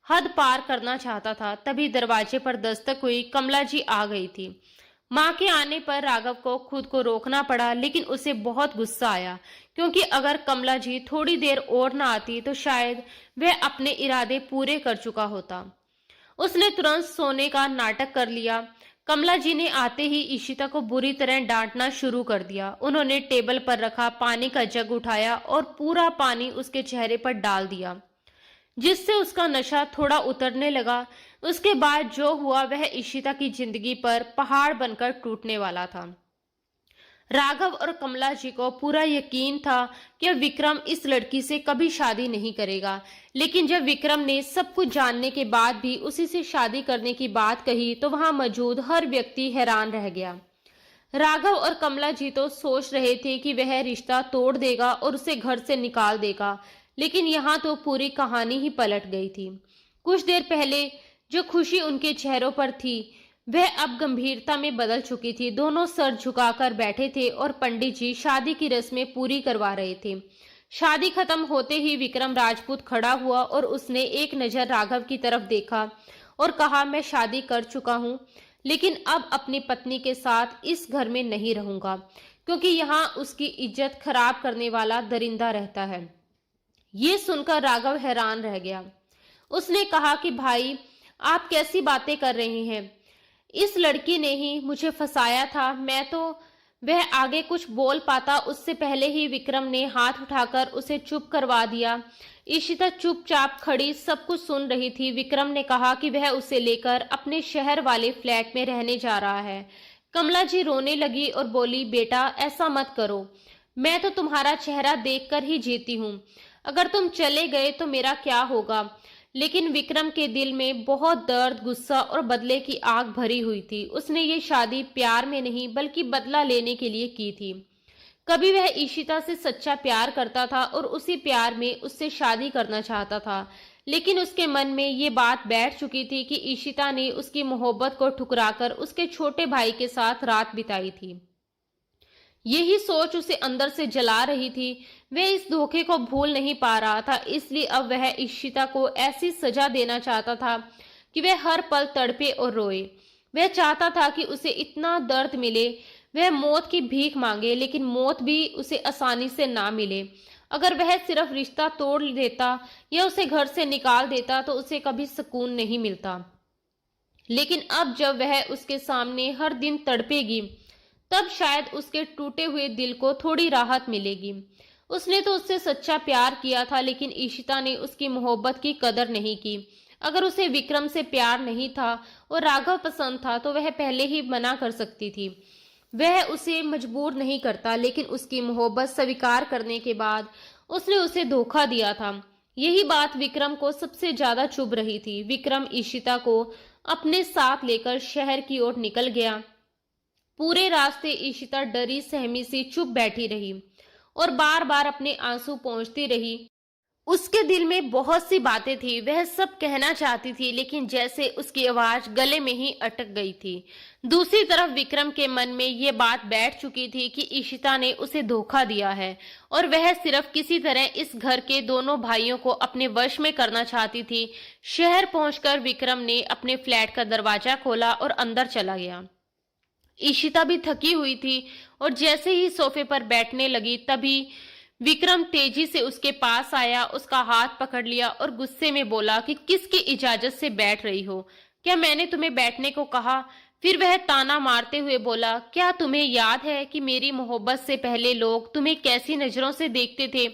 हद पार करना चाहता था। तभी दरवाजे पर दस्तक हुई। कमला जी आ गई थी। मां के आने पर राघव को खुद को रोकना पड़ा, लेकिन उसे बहुत गुस्सा आया, क्योंकि अगर कमला जी थोड़ी देर और न आती तो शायद वह अपने इरादे पूरे कर चुका होता। उसने तुरंत सोने का नाटक कर लिया। कमला जी ने आते ही ईशिता को बुरी तरह डांटना शुरू कर दिया। उन्होंने टेबल पर रखा पानी का जग उठाया और पूरा पानी उसके चेहरे पर डाल दिया, जिससे उसका नशा थोड़ा उतरने लगा। उसके बाद जो हुआ वह ईशिता की जिंदगी पर पहाड़ बनकर टूटने वाला था। राघव और कमला जी को पूरा यकीन था कि विक्रम इस लड़की से कभी शादी नहीं करेगा, लेकिन जब विक्रम ने सब कुछ जानने के बाद भी उसी से शादी करने की बात कही तो वहां मौजूद हर व्यक्ति हैरान रह गया। राघव और कमला जी तो सोच रहे थे कि वह रिश्ता तोड़ देगा और उसे घर से निकाल देगा, लेकिन यहाँ तो पूरी कहानी ही पलट गई थी। कुछ देर पहले जो खुशी उनके चेहरों पर थी वह अब गंभीरता में बदल चुकी थी। दोनों सर झुकाकर बैठे थे और पंडित जी शादी की रस्में पूरी करवा रहे थे। शादी खत्म होते ही विक्रम राजपूत खड़ा हुआ और उसने एक नजर राघव की तरफ देखा और कहा, मैं शादी कर चुका हूँ, लेकिन अब अपनी पत्नी के साथ इस घर में नहीं रहूंगा, क्योंकि यहाँ उसकी इज्जत खराब करने वाला दरिंदा रहता है। ये सुनकर राघव हैरान रह गया। उसने कहा कि भाई, आप कैसी बातें कर रहे हैं? इस लड़की ने ही मुझे फंसाया था। मैं तो वह आगे कुछ बोल पाता उससे पहले ही विक्रम ने हाथ उठाकर उसे चुप करवा दिया। ईशिता चुपचाप खड़ी सब कुछ सुन रही थी। विक्रम ने कहा कि वह उसे लेकर अपने शहर वाले फ्लैट में रहने जा रहा है। कमला जी रोने लगी और बोली, बेटा ऐसा मत करो, मैं तो तुम्हारा चेहरा देखकर ही जीती हूँ। अगर तुम चले गए तो मेरा क्या होगा? लेकिन विक्रम के दिल में बहुत दर्द, गुस्सा और बदले की आग भरी हुई थी। उसने ये शादी प्यार में नहीं बल्कि बदला लेने के लिए की थी। कभी वह ईशिता से सच्चा प्यार करता था और उसी प्यार में उससे शादी करना चाहता था, लेकिन उसके मन में ये बात बैठ चुकी थी कि ईशिता ने उसकी मोहब्बत को ठुकराकर उसके छोटे भाई के साथ रात बिताई थी। यही सोच उसे अंदर से जला रही थी। वह इस धोखे को भूल नहीं पा रहा था, इसलिए अब वह ईशिता को ऐसी सजा देना चाहता था कि वह हर पल तड़पे और रोए। वह चाहता था कि उसे इतना दर्द मिले, वह मौत की भीख मांगे, लेकिन मौत भी उसे आसानी से ना मिले। अगर वह सिर्फ रिश्ता तोड़ देता या उसे घर से निकाल देता तो उसे कभी सुकून नहीं मिलता। लेकिन अब जब वह उसके सामने हर दिन तड़पेगी, तब शायद उसके टूटे हुए दिल को थोड़ी राहत मिलेगी। उसने तो उससे सच्चा प्यार किया था, लेकिन ईशिता ने उसकी मोहब्बत की कदर नहीं की। अगर उसे विक्रम से प्यार नहीं था और राघव पसंद था तो वह पहले ही मना कर सकती थी। वह उसे मजबूर नहीं करता, लेकिन उसकी मोहब्बत स्वीकार करने के बाद उसने उसे धोखा दिया था। यही बात विक्रम को सबसे ज्यादा चुभ रही थी। विक्रम ईशिता को अपने साथ लेकर शहर की ओर निकल गया। पूरे रास्ते ईशिता डरी सहमी सी चुप बैठी रही और बार बार अपने आंसू पोंछती रही। उसके दिल में बहुत सी बातें थी, वह सब कहना चाहती थी, लेकिन जैसे उसकी आवाज गले में ही अटक गई थी। दूसरी तरफ विक्रम के मन में ये बात बैठ चुकी थी कि ईशिता ने उसे धोखा दिया है और वह सिर्फ किसी तरह इस घर के दोनों भाइयों को अपने वश में करना चाहती थी। शहर पहुंचकर विक्रम ने अपने फ्लैट का दरवाजा खोला और अंदर चला गया। ईशिता भी थकी हुई थी और जैसे ही सोफे पर बैठने लगी तभी विक्रम तेजी से उसके पास आया, उसका हाथ पकड़ लिया और गुस्से में बोला कि किसकी इजाजत से बैठ रही हो? क्या मैंने तुम्हें बैठने को कहा? फिर वह ताना मारते हुए बोला, क्या तुम्हें याद है कि मेरी मोहब्बत से पहले लोग तुम्हें कैसी नजरों से देखते थे?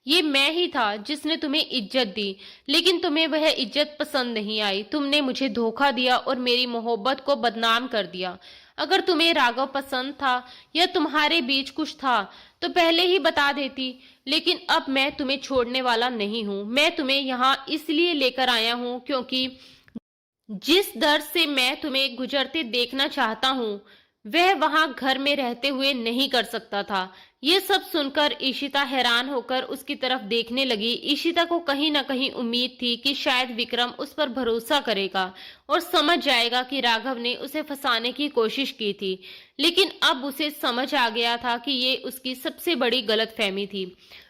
ये मैं ही था जिसने तुम्हें इज्जत दी, लेकिन तुम्हें वह इज्जत पसंद नहीं आई। तुमने मुझे धोखा दिया और मेरी मोहब्बत को बदनाम कर दिया। अगर तुम्हें राघव पसंद था या तुम्हारे बीच कुछ था तो पहले ही बता देती, लेकिन अब मैं तुम्हें छोड़ने वाला नहीं हूँ। मैं तुम्हें यहाँ इसलिए लेकर आया हूँ क्योंकि जिस दर्द से मैं तुम्हें गुजरते देखना चाहता हूँ, वह वहां घर में रहते हुए नहीं कर सकता था। ये सब सुनकर ईशिता हैरान होकर उसकी तरफ देखने लगी। ईशिता को कहीं न कहीं उम्मीद थी कि शायद विक्रम उस पर भरोसा करेगा और समझ जाएगा कि राघव ने उसे फंसाने की कोशिश की थी। लेकिन अब उसे समझ आ गया था कि ये उसकी सबसे बड़ी गलतफहमी थी।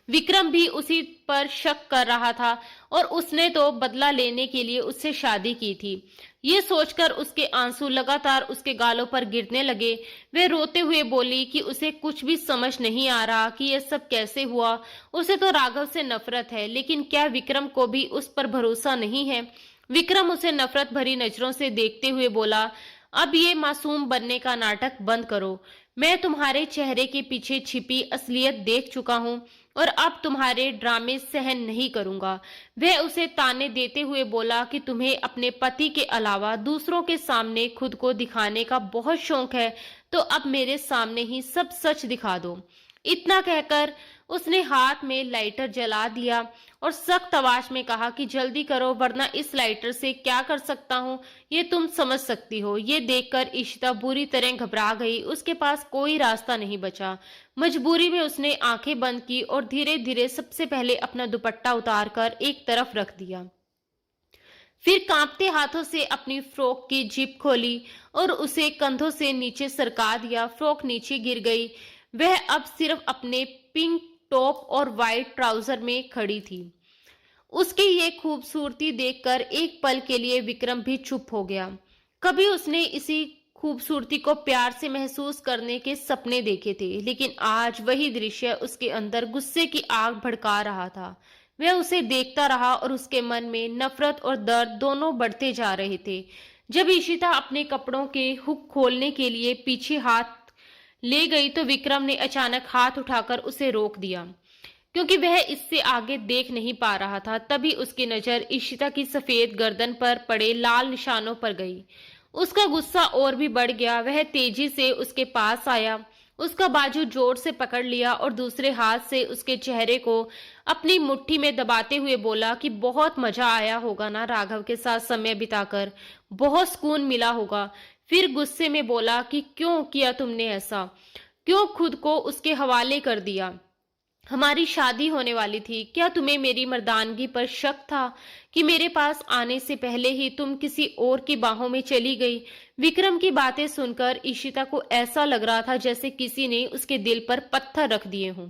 विक्रम भी उसी पर शक कर रहा था और उसने तो बदला लेने के लिए उससे शादी की थी। ये सोचकर उसके आंसू लगातार उसके गालों पर गिरने लगे। वह रोते हुए बोली कि उसे कुछ भी समझ नहीं आ रहा कि यह सब कैसे हुआ। उसे तो राघव से नफरत है, लेकिन क्या विक्रम को भी उस पर भरोसा नहीं है? विक्रम उसे नफरत भरी नजरों से देखते हुए बोला, अब ये मासूम बनने का नाटक बंद करो। मैं तुम्हारे चेहरे के पीछे छिपी असलियत देख चुका हूँ और अब तुम्हारे ड्रामे सहन नहीं करूंगा। वह उसे ताने देते हुए बोला कि तुम्हें अपने पति के अलावा दूसरों के सामने खुद को दिखाने का बहुत शौक है, तो अब मेरे सामने ही सब सच दिखा दो। इतना कहकर उसने हाथ में लाइटर जला दिया और सख्त आवाज में कहा कि जल्दी करो, वरना इस लाइटर से क्या कर सकता हूँ ये तुम समझ सकती हो। ये देखकर ईशिता बुरी तरह घबरा गई। उसके पास कोई रास्ता नहीं बचा। मजबूरी में उसने आंखें बंद की और धीरे धीरे सबसे पहले अपना दुपट्टा उतारकर एक तरफ रख दिया। फिर कांपते हाथों से अपनी फ्रॉक की जिप खोली और उसे कंधों से नीचे सरका दिया। फ्रॉक नीचे गिर गई। वह अब सिर्फ अपने पिंक टॉप और वाइट ट्राउजर में खड़ी थी। उसकी ये खूबसूरती देखकर एक पल के लिए विक्रम भी चुप हो गया। कभी उसने इसी खूबसूरती को प्यार से महसूस करने के सपने देखे थे, लेकिन आज वही दृश्य उसके अंदर गुस्से की आग भड़का रहा था। वह उसे देखता रहा और उसके मन में नफरत और दर्द दोनों बढ़ते जा रहे थे। जब ईशिता अपने कपड़ों के हुक खोलने के लिए पीछे हाथ ले गई तो विक्रम ने अचानक हाथ उठाकर उसे रोक दिया, क्योंकि वह इससे आगे देख नहीं पा रहा था। तभी उसकी नजर ईशिता की सफेद गर्दन पर पड़े लाल निशानों पर गई। उसका गुस्सा और भी बढ़ गया। वह तेजी से उसके पास आया, उसका बाजू जोर से पकड़ लिया और दूसरे हाथ से उसके चेहरे को अपनी मुट्ठी में दबाते हुए बोला कि बहुत मजा आया होगा ना राघव के साथ समय बिताकर, बहुत सुकून मिला होगा। फिर गुस्से में बोला कि क्यों किया तुमने ऐसा, क्यों खुद को उसके हवाले कर दिया? हमारी शादी होने वाली थी। क्या तुम्हें मेरी मर्दानगी पर शक था कि मेरे पास आने से पहले ही तुम किसी और की बाहों में चली गई? विक्रम की बातें सुनकर ईशिता को ऐसा लग रहा था जैसे किसी ने उसके दिल पर पत्थर रख दिए हों।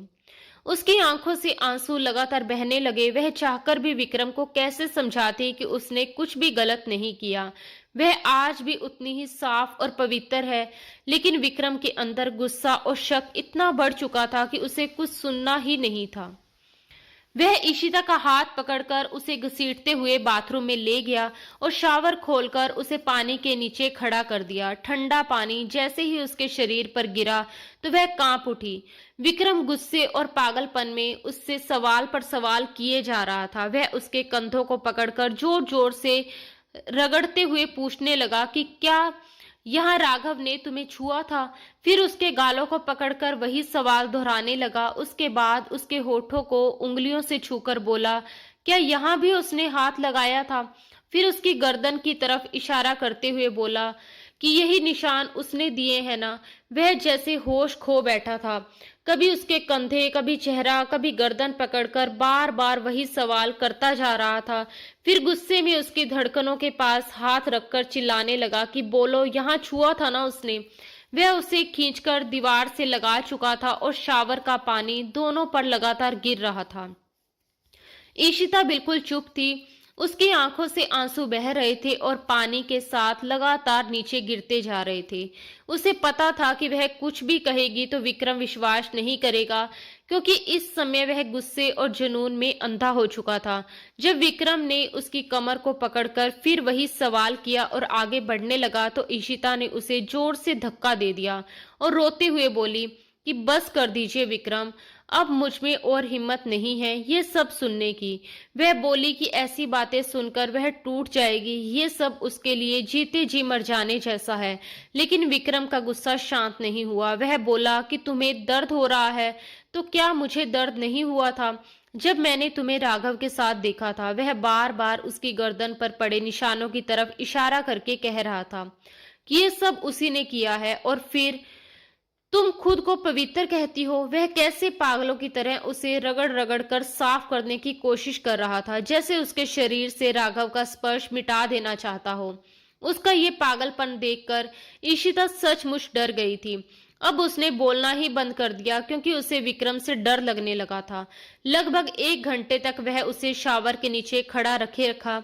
उसकी आंखों से आंसू लगातार बहने लगे। वह चाहकर भी विक्रम को कैसे समझाती कि उसने कुछ भी गलत नहीं किया। वह आज भी उतनी ही साफ और पवित्र है, लेकिन विक्रम के अंदर गुस्सा और शक इतना बढ़ चुका था कि उसे कुछ सुनना ही नहीं था। वह ईशिता का हाथ पकड़कर उसे घसीटते हुए बाथरूम में ले गया और शावर खोलकर उसे पानी के नीचे खड़ा कर दिया। ठंडा पानी जैसे ही उसके शरीर पर गिरा तो वह कांप उठी। विक्रम गुस्से और पागलपन में उससे सवाल पर सवाल किए जा रहा था। वह उसके कंधों को पकड़कर जोर जोर से रगड़ते हुए पूछने लगा कि क्या यहाँ राघव ने तुम्हें छुआ था? फिर उसके गालों को पकड़कर वही सवाल दोहराने लगा। उसके बाद उसके होठों को उंगलियों से छूकर बोला, क्या यहाँ भी उसने हाथ लगाया था? फिर उसकी गर्दन की तरफ इशारा करते हुए बोला कि यही निशान उसने दिए हैं ना। वह जैसे होश खो बैठा था। कभी उसके कंधे, कभी चेहरा, कभी गर्दन पकड़कर बार बार वही सवाल करता जा रहा था। फिर गुस्से में उसकी धड़कनों के पास हाथ रखकर चिल्लाने लगा कि बोलो, यहाँ छुआ था ना उसने? वह उसे खींचकर दीवार से लगा चुका था और शावर का पानी दोनों पर लगातार गिर रहा था। ईशिता बिल्कुल चुप थी। उसकी आंखों से आंसू बह रहे थे और पानी के साथ लगातार नीचे गिरते जा रहे थे। उसे पता था कि वह कुछ भी कहेगी तो विक्रम विश्वास नहीं करेगा, क्योंकि इस समय वह गुस्से और जुनून में अंधा हो चुका था। जब विक्रम ने उसकी कमर को पकड़कर फिर वही सवाल किया और आगे बढ़ने लगा तो ईशिता ने उसे जोर से धक्का दे दिया और रोते हुए बोली कि बस कर दीजिए विक्रम, अब मुझ में और हिम्मत नहीं है ये सब सुनने की। वह बोली कि ऐसी बातें सुनकर वह टूट जाएगी। ये सब उसके लिए जीते जी मर जाने जैसा है। लेकिन विक्रम का गुस्सा शांत नहीं हुआ। वह बोला कि तुम्हें दर्द हो रहा है तो क्या मुझे दर्द नहीं हुआ था? जब मैंने तुम्हें राघव के साथ देखा था, वह बार बार उसकी गर्दन पर पड़े निशानों की तरफ इशारा करके कह रहा था कि ये सब उसी ने किया है, और फिर तुम खुद को पवित्र कहती हो। वह कैसे पागलों की तरह उसे रगड़ रगड़ कर साफ करने की कोशिश कर रहा था, जैसे उसके शरीर से राघव का स्पर्श मिटा देना चाहता हो। उसका ये पागलपन देखकर ईशिता सचमुच डर गई थी। अब उसने बोलना ही बंद कर दिया, क्योंकि उसे विक्रम से डर लगने लगा था। लगभग 1 घंटे तक वह उसे शावर के नीचे खड़ा रखे रखा।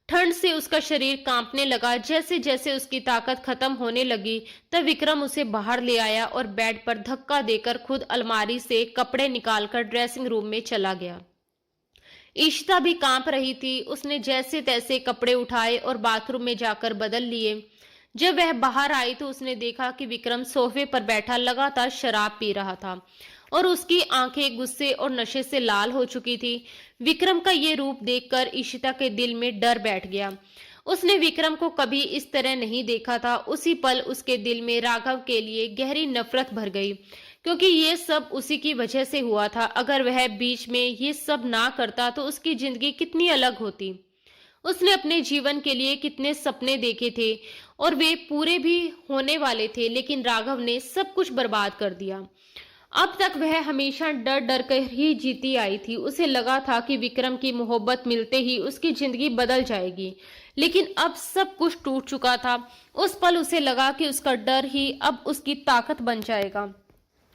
ठंड से उसका शरीर कांपने लगा। जैसे जैसे उसकी ताकत खत्म होने लगी, तब विक्रम उसे बाहर ले आया और बेड पर धक्का देकर खुद अलमारी से कपड़े निकालकर ड्रेसिंग रूम में चला गया। ईशिता भी कांप रही थी। उसने जैसे तैसे कपड़े उठाए और बाथरूम में जाकर बदल लिए। जब वह बाहर आई तो उसने देखा कि विक्रम सोफे पर बैठा लगातार शराब पी रहा था और उसकी आंखें गुस्से और नशे से लाल हो चुकी थी। विक्रम का ये रूप देखकर ईशिता के दिल में डर बैठ गया। उसने विक्रम को कभी इस तरह नहीं देखा था। उसी पल उसके दिल में राघव के लिए गहरी नफरत भर गई, क्योंकि ये सब उसी की वजह से हुआ था। अगर वह बीच में ये सब ना करता तो उसकी जिंदगी कितनी अलग होती। उसने अपने जीवन के लिए कितने सपने देखे थे और वे पूरे भी होने वाले थे, लेकिन राघव ने सब कुछ बर्बाद कर दिया। अब तक वह हमेशा डर डर कर ही जीती आई थी। उसे लगा था कि विक्रम की मोहब्बत मिलते ही उसकी जिंदगी बदल जाएगी, लेकिन अब सब कुछ टूट चुका था। उस पल उसे लगा कि उसका डर ही अब उसकी ताकत बन जाएगा।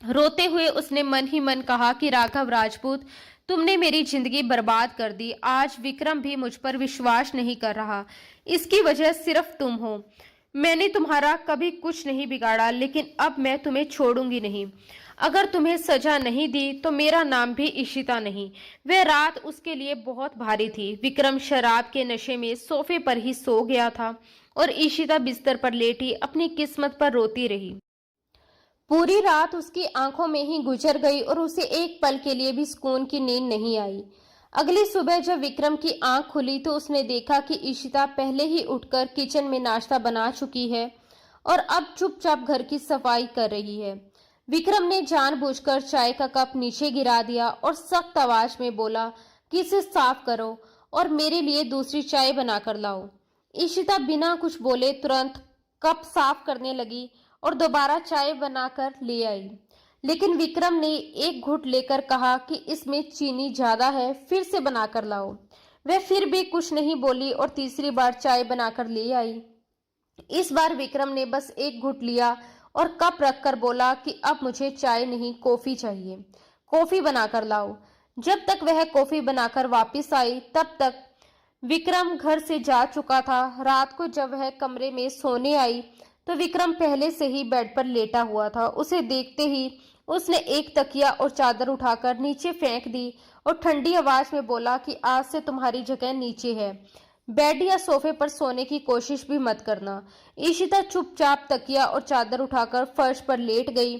रोते हुए उसने मन ही मन कहा कि राघव राजपूत, तुमने मेरी जिंदगी बर्बाद कर दी। आज विक्रम भी मुझ पर विश्वास नहीं कर रहा। इसकी वजह सिर्फ तुम हो। मैंने तुम्हारा कभी कुछ नहीं बिगाड़ा, लेकिन अब मैं तुम्हें छोड़ूंगी नहीं। अगर तुम्हें सजा नहीं दी तो मेरा नाम भी ईशिता नहीं। वह रात उसके लिए बहुत भारी थी। विक्रम शराब के नशे में सोफे पर ही सो गया था और ईशिता बिस्तर पर लेटी अपनी किस्मत पर रोती रही। पूरी रात उसकी आंखों में ही गुजर गई और उसे एक पल के लिए भी सुकून की नींद नहीं आई। अगली सुबह जब विक्रम की आंख खुली तो उसने देखा कि ईशिता पहले ही उठकर किचन में नाश्ता बना चुकी है और अब चुपचाप घर की सफाई कर रही है। विक्रम ने जानबूझकर चाय का कप नीचे गिरा दिया और सख्त आवाज में बोला कि इसे साफ करो और मेरे लिए दूसरी चाय बनाकर लाओ। ईशिता बिना कुछ बोले तुरंत कप साफ करने लगी और दोबारा चाय बनाकर ले आई, लेकिन विक्रम ने एक घूंट लेकर कहा कि इसमें चीनी ज्यादा है, फिर से बनाकर लाओ। वह फिर भी कुछ नहीं बोली और तीसरी बार चाय बनाकर ले आई। इस बार विक्रम ने बस एक घूंट लिया और कप रखकर बोला कि अब मुझे चाय नहीं, कॉफी चाहिए। कॉफी बनाकर लाओ। जब तक वह कॉफी बनाकर वापस आई तब तक विक्रम घर से जा चुका था। रात को जब वह कमरे में सोने आई तो विक्रम पहले से ही बेड पर लेटा हुआ था। उसे देखते ही उसने एक तकिया और चादर उठाकर नीचे फेंक दी और ठंडी आवाज में बोला कि आज से तुम्हारी जगह नीचे है। बेड या सोफे पर सोने की कोशिश भी मत करना। ईशिता चुपचाप तकिया और चादर उठाकर फर्श पर लेट गई।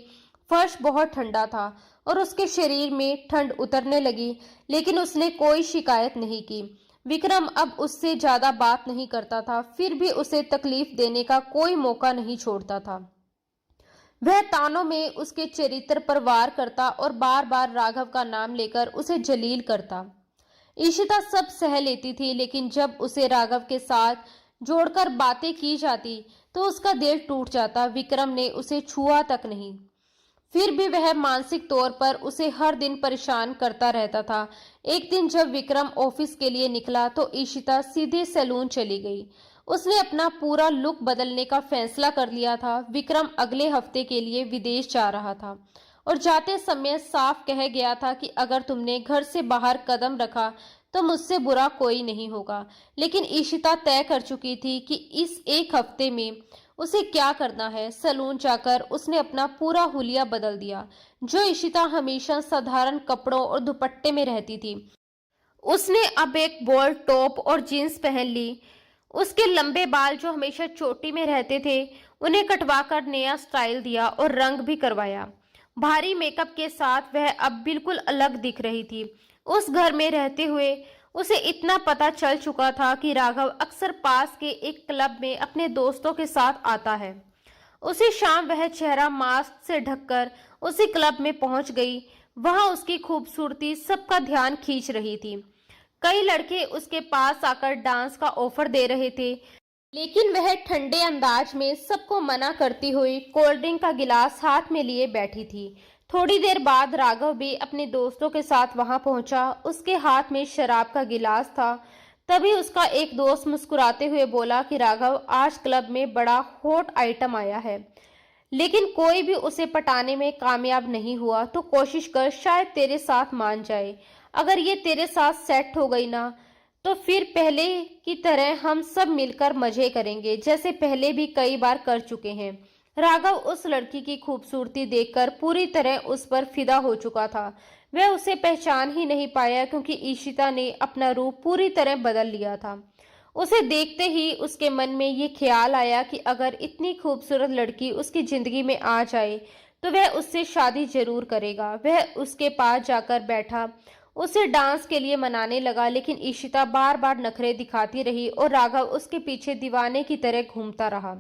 फर्श बहुत ठंडा था और उसके शरीर में ठंड उतरने लगी, लेकिन उसने कोई शिकायत नहीं की। विक्रम अब उससे ज्यादा बात नहीं करता था, फिर भी उसे तकलीफ देने का कोई मौका नहीं छोड़ता था। वह तानों में उसके चरित्र पर वार करता और बार बार राघव का नाम लेकर उसे जलील करता। ईशिता सब सह लेती थी, लेकिन जब उसे राघव के साथ जोड़कर बातें की जाती तो उसका दिल टूट जाता। विक्रम ने उसे छुआ तक नहीं, फिर भी वह मानसिक तौर पर उसे हर दिन परेशान करता रहता था। एक दिन जब विक्रम ऑफिस के लिए निकला तो ईशिता सीधे सैलून चली गई। उसने अपना पूरा लुक बदलने का फैसला कर लिया था। विक्रम अगले हफ्ते के लिए विदेश जा रहा था और जाते समय साफ कह गया था कि अगर तुमने घर से बाहर कदम रखा तो मुझसे बुरा कोई नहीं होगा। लेकिन ईशिता तय कर चुकी थी कि इस एक हफ्ते में उसे क्या करना है। सैलून जाकर उसने अपना पूरा हुलिया बदल दिया। जो ईशिता हमेशा साधारण कपड़ों और दुपट्टे में रहती थी, उसने अब एक बोल्ड टॉप और जीन्स पहन ली। उसके लंबे बाल जो हमेशा चोटी में रहते थे, उन्हें कटवाकर नया स्टाइल दिया और रंग भी करवाया। भारी मेकअप के साथ वह अब बिल्कुल अलग दिख रही थी। उस घर में रहते हुए उसे इतना पता चल चुका था कि राघव अक्सर पास के एक क्लब में अपने दोस्तों के साथ आता है। उसी शाम वह चेहरा मास्क से ढककर उसी क्लब में पहुंच गई। वहां उसकी खूबसूरती सबका ध्यान खींच रही थी। कई लड़के उसके पास आकर डांस का ऑफर दे रहे थे, लेकिन वह ठंडे अंदाज में सबको मना करती हुई कोल्ड ड्रिंक का गिलास हाथ में लिए बैठी थी। थोड़ी देर बाद राघव भी अपने दोस्तों के साथ वहां पहुंचा। उसके हाथ में शराब का गिलास था। तभी उसका एक दोस्त मुस्कुराते हुए बोला कि राघव, आज क्लब में बड़ा हॉट आइटम आया है, लेकिन कोई भी उसे पटाने में कामयाब नहीं हुआ। तो कोशिश कर, शायद तेरे साथ मान जाए। अगर ये तेरे साथ सेट हो गई ना, तो फिर पहले की तरह हम सब मिलकर मजे करेंगे, जैसे पहले भी कई बार कर चुके हैं। राघव उस लड़की की खूबसूरती देखकर पूरी तरह उस पर फिदा हो चुका था। वह उसे पहचान ही नहीं पाया, क्योंकि ईशिता ने अपना रूप पूरी तरह बदल लिया था। उसे देखते ही उसके मन में ये ख्याल आया कि अगर इतनी खूबसूरत लड़की उसकी जिंदगी में आ जाए तो वह उससे शादी जरूर करेगा। वह उसके पास जाकर बैठा, उसे डांस के लिए मनाने लगा, लेकिन ईशिता बार बार नखरे दिखाती रही और राघव उसके पीछे दीवाने की तरह घूमता रहा।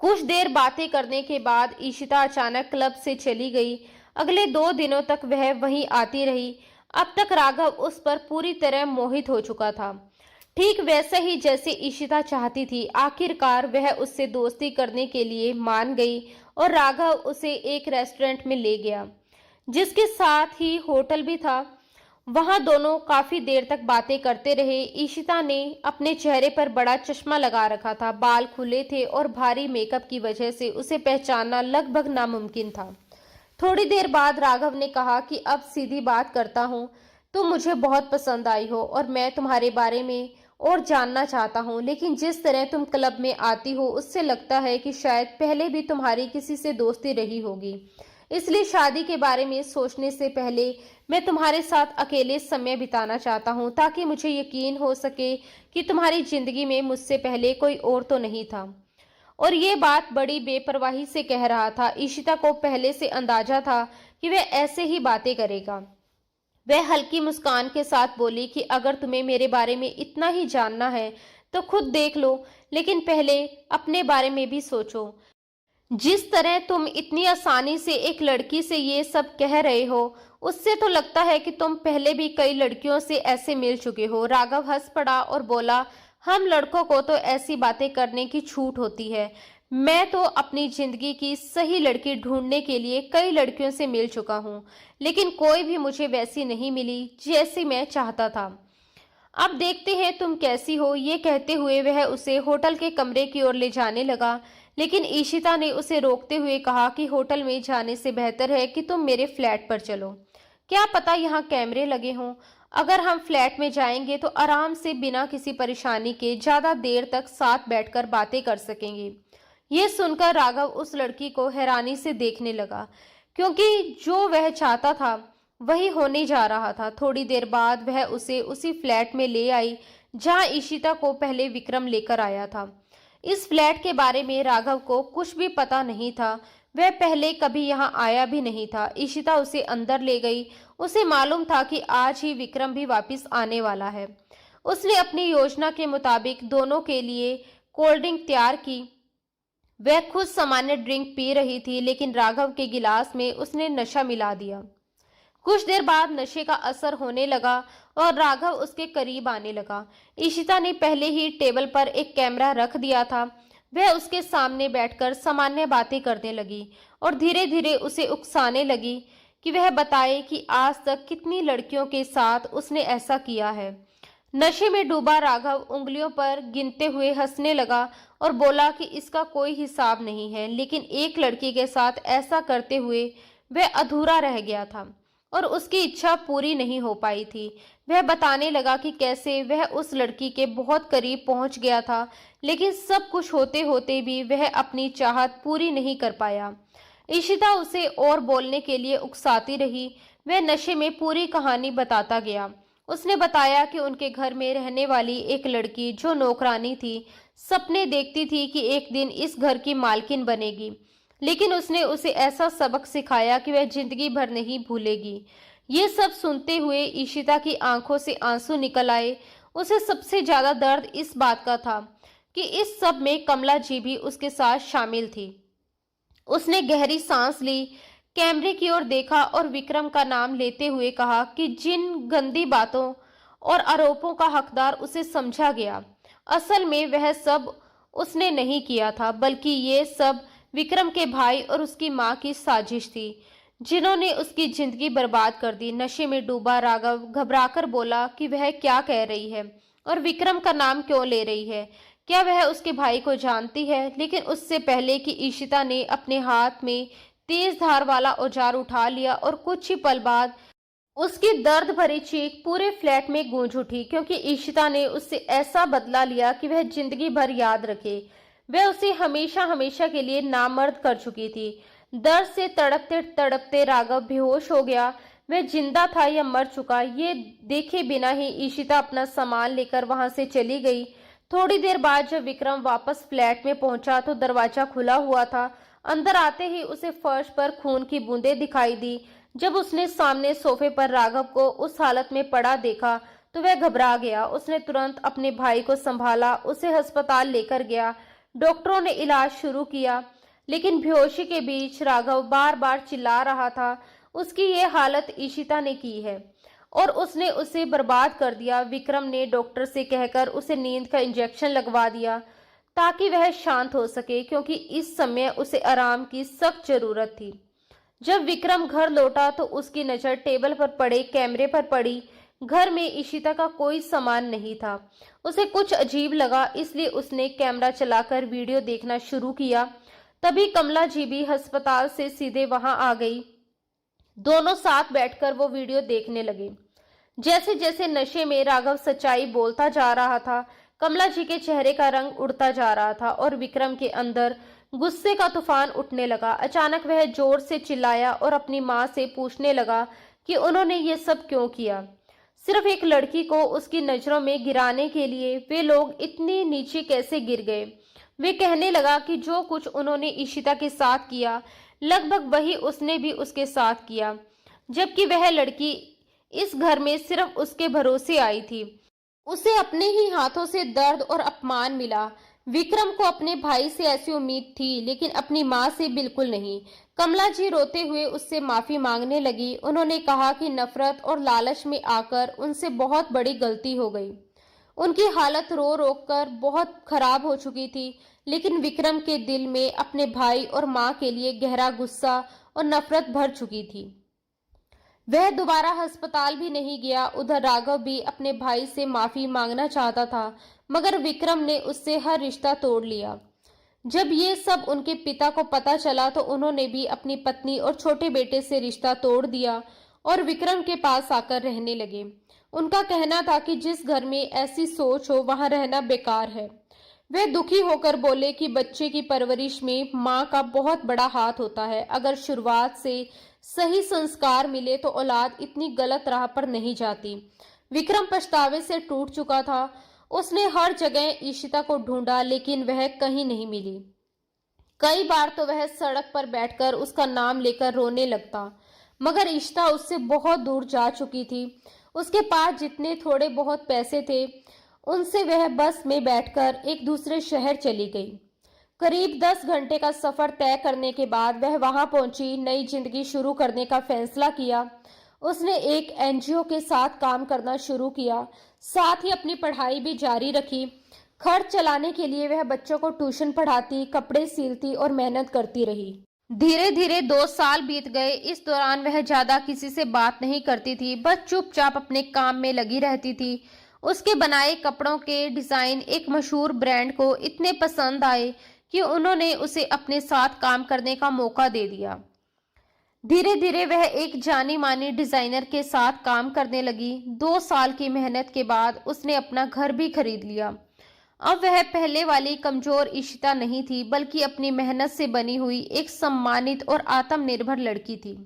कुछ देर बातें करने के बाद ईशिता अचानक क्लब से चली गई। अगले 2 दिनों तक वह वहीं आती रही। अब तक राघव उस पर पूरी तरह मोहित हो चुका था, ठीक वैसे ही जैसे ईशिता चाहती थी। आखिरकार वह उससे दोस्ती करने के लिए मान गई और राघव उसे एक रेस्टोरेंट में ले गया, जिसके साथ ही होटल भी था। वहां दोनों काफी देर तक बातें करते रहे। ईशिता ने अपने चेहरे पर बड़ा चश्मा लगा रखा था, बाल खुले थे और भारी मेकअप की वजह से उसे पहचानना लगभग नामुमकिन था। थोड़ी देर बाद राघव ने कहा कि अब सीधी बात करता हूँ, तुम मुझे बहुत पसंद आई हो और मैं तुम्हारे बारे में और जानना चाहता हूँ, लेकिन जिस तरह तुम क्लब में आती हो उससे लगता है कि शायद पहले भी तुम्हारी किसी से दोस्ती रही होगी। इसलिए शादी के बारे में सोचने से पहले मैं तुम्हारे साथ अकेले समय बिताना चाहता हूँ, ताकि मुझे यकीन हो सके कि तुम्हारी जिंदगी में मुझसे पहले कोई और तो नहीं था। और ये बात बड़ी बेपरवाही से कह रहा था। ईशिता को पहले से अंदाजा था कि वह ऐसे ही बातें करेगा। वह हल्की मुस्कान के साथ बोली कि अगर तुम्हें मेरे बारे में इतना ही जानना है तो खुद देख लो, लेकिन पहले अपने बारे में भी सोचो। जिस तरह तुम इतनी आसानी से एक लड़की से ये सब कह रहे हो, उससे तो लगता है कि तुम पहले भी कई लड़कियों से ऐसे मिल चुके हो। राघव हंस पड़ा और बोला, हम लड़कों को तो ऐसी बातें करने की छूट होती है। मैं तो अपनी जिंदगी की सही लड़की ढूंढने के लिए कई लड़कियों से मिल चुका हूँ, लेकिन कोई भी मुझे वैसी नहीं मिली जैसी मैं चाहता था। अब देखते हैं तुम कैसी हो। ये कहते हुए वह उसे होटल के कमरे की ओर ले जाने लगा, लेकिन ईशिता ने उसे रोकते हुए कहा कि होटल में जाने से बेहतर है कि तुम मेरे फ्लैट पर चलो। क्या पता यहाँ कैमरे लगे हों। अगर हम फ्लैट में जाएंगे तो आराम से बिना किसी परेशानी के ज्यादा देर तक साथ बैठकर बातें कर सकेंगे। यह सुनकर राघव उस लड़की को हैरानी से देखने लगा, क्योंकि जो वह चाहता था वही होने जा रहा था। थोड़ी देर बाद वह उसे उसी फ्लैट में ले आई जहां ईशिता को पहले विक्रम लेकर आया था। इस फ्लैट के बारे में राघव को कुछ भी पता नहीं था। वह पहले कभी यहाँ आया भी नहीं था। ईशिता उसे अंदर ले गई। उसे मालूम था कि आज ही विक्रम भी वापस आने वाला है। उसने अपनी योजना के मुताबिक दोनों के लिए कोल्ड ड्रिंक तैयार की। वह खुद सामान्य ड्रिंक पी रही थी, लेकिन राघव के गिलास में उसने नशा मिला दिया। कुछ देर बाद नशे का असर होने लगा और राघव उसके करीब आने लगा। ईशिता ने पहले ही टेबल पर एक कैमरा रख दिया था। वह उसके सामने बैठकर सामान्य बातें करने लगी और धीरे धीरे उसे उकसाने लगी कि वह बताए कि आज तक कितनी लड़कियों के साथ उसने ऐसा किया है। नशे में डूबा राघव उंगलियों पर गिनते हुए हंसने लगा और बोला कि इसका कोई हिसाब नहीं है, लेकिन एक लड़की के साथ ऐसा करते हुए वह अधूरा रह गया था और उसकी इच्छा पूरी नहीं हो पाई थी। वह बताने लगा कि कैसे वह उस लड़की के बहुत करीब पहुंच गया था, लेकिन सब कुछ होते होते भी वह अपनी चाहत पूरी नहीं कर पाया। ईशिता उसे और बोलने के लिए उकसाती रही। वह नशे में पूरी कहानी बताता गया। उसने बताया कि उनके घर में रहने वाली एक लड़की जो नौकरानी थी, सपने देखती थी कि एक दिन इस घर की मालकिन बनेगी, लेकिन उसने उसे ऐसा सबक सिखाया कि वह जिंदगी भर नहीं भूलेगी। ये सब सुनते हुए ईशिता की आंखों से आंसू निकल आए। उसे सबसे ज्यादा दर्द इस बात का था कि इस सब में कमला जी भी उसके साथ शामिल थी। उसने गहरी सांस ली। कैमरे की ओर देखा और विक्रम का नाम लेते हुए कहा कि जिन गंदी बातों और आरोपों का हकदार उसे समझा गया, असल में वह सब उसने नहीं किया था, बल्कि ये सब विक्रम के भाई और उसकी माँ की साजिश थी, जिन्होंने उसकी जिंदगी बर्बाद कर दी। नशे में डूबा राघव घबराकर बोला कि वह क्या कह रही है और विक्रम का नाम क्यों ले रही है। क्या वह उसके भाई को जानती है? लेकिन उससे पहले कि ईशिता ने अपने हाथ में तेज धार वाला औजार उठा लिया और कुछ ही पल बाद उसकी दर्द भरी चीख पूरे फ्लैट में गूंज उठी, क्योंकि ईशिता ने उससे ऐसा बदला लिया कि वह जिंदगी भर याद रखे। वह उसे हमेशा हमेशा के लिए नामर्द कर चुकी थी। दर्द से तड़पते तड़पते राघव बेहोश हो गया। वह जिंदा था या मर चुका, ये देखे बिना ही ईशिता अपना सामान लेकर वहां से चली गई। थोड़ी देर बाद जब विक्रम वापस फ्लैट में पहुंचा तो दरवाजा खुला हुआ था। अंदर आते ही उसे फर्श पर खून की बूंदें दिखाई दी। जब उसने सामने सोफे पर राघव को उस हालत में पड़ा देखा तो वह घबरा गया। उसने तुरंत अपने भाई को संभाला, उसे अस्पताल लेकर गया। डॉक्टरों ने इलाज शुरू किया, लेकिन बेहोशी के बीच राघव बार बार चिल्ला रहा था। उसकी ये हालत ईशिता ने की है और उसने उसे बर्बाद कर दिया। विक्रम ने डॉक्टर से कहकर उसे नींद का इंजेक्शन लगवा दिया ताकि वह शांत हो सके, क्योंकि इस समय उसे आराम की सख्त जरूरत थी। जब विक्रम घर लौटा तो उसकी नजर टेबल पर पड़े कैमरे पर पड़ी। घर में ईशिता का कोई सामान नहीं था। उसे कुछ अजीब लगा, इसलिए उसने कैमरा चलाकर वीडियो देखना शुरू किया। तभी कमला जी भी अस्पताल से सीधे वहां आ गई। दोनों साथ बैठकर वो वीडियो देखने लगे। जैसे जैसे नशे में राघव सच्चाई बोलता जा रहा था, कमला जी के चेहरे का रंग उड़ता जा रहा था और विक्रम के अंदर गुस्से का तूफान उठने लगा। अचानक वह जोर से चिल्लाया और अपनी माँ से पूछने लगा कि उन्होंने ये सब क्यों किया। सिर्फ एक लड़की को उसकी नजरों में गिराने के लिए वे लोग इतने नीचे कैसे गिर गए। वे कहने लगा कि जो कुछ उन्होंने ईशिता के साथ किया, लगभग वही उसने भी उसके साथ किया, जबकि वह लड़की इस घर में सिर्फ उसके भरोसे आई थी। उसे अपने ही हाथों से दर्द और अपमान मिला। विक्रम को अपने भाई से ऐसी उम्मीद थी, लेकिन अपनी माँ से बिल्कुल नहीं। कमला जी रोते हुए उससे माफी मांगने लगी। उन्होंने कहा कि नफरत और लालच में आकर उनसे बहुत बड़ी गलती हो गई। उनकी हालत रो रो कर बहुत खराब हो चुकी थी, लेकिन विक्रम के दिल में अपने भाई और माँ के लिए गहरा गुस्सा और नफरत भर चुकी थी। वह दोबारा अस्पताल भी नहीं गया। उधर राघव भी अपने भाई से माफी मांगना चाहता था, मगर विक्रम ने उससे हर रिश्ता तोड़ लिया। जब ये सब उनके पिता को पता चला तो उन्होंने भी अपनी पत्नी और छोटे बेटे से रिश्ता तोड़ दिया और विक्रम के पास आकर रहने लगे। उनका कहना था कि जिस घर में ऐसी सोच हो वहां रहना बेकार है। वे दुखी होकर बोले कि बच्चे की परवरिश में माँ का बहुत बड़ा हाथ होता है। अगर शुरुआत से सही संस्कार मिले तो औलाद इतनी गलत राह पर नहीं जाती। विक्रम पछतावे से टूट चुका था। उसने हर जगह ईशिता को ढूंढा, लेकिन वह कहीं नहीं मिली। कई बार तो वह सड़क पर बैठकर उसका नाम लेकर रोने लगता, मगर ईशिता उससे बहुत दूर जा चुकी थी। उसके पास जितने थोड़े बहुत पैसे थे, उनसे वह बस में बैठकर एक दूसरे शहर चली गई। करीब 10 घंटे का सफर तय करने के बाद वह वहां पहुंची। नई जिंदगी शुरू करने का फैसला किया। उसने एक एनजीओ के साथ काम करना शुरू किया, साथ ही अपनी पढ़ाई भी जारी रखी। खर्च चलाने के लिए वह बच्चों को ट्यूशन पढ़ाती, कपड़े सिलती और मेहनत करती रही। धीरे धीरे 2 साल बीत गए। इस दौरान वह ज्यादा किसी से बात नहीं करती थी, बस चुपचाप अपने काम में लगी रहती थी। उसके बनाए कपड़ों के डिजाइन एक मशहूर ब्रांड को इतने पसंद आए कि उन्होंने उसे अपने साथ काम करने का मौका दे दिया। धीरे धीरे वह एक जानी मानी डिजाइनर के साथ काम करने लगी। 2 साल की मेहनत के बाद उसने अपना घर भी खरीद लिया। अब वह पहले वाली कमजोर ईशिता नहीं थी, बल्कि अपनी मेहनत से बनी हुई एक सम्मानित और आत्मनिर्भर लड़की थी,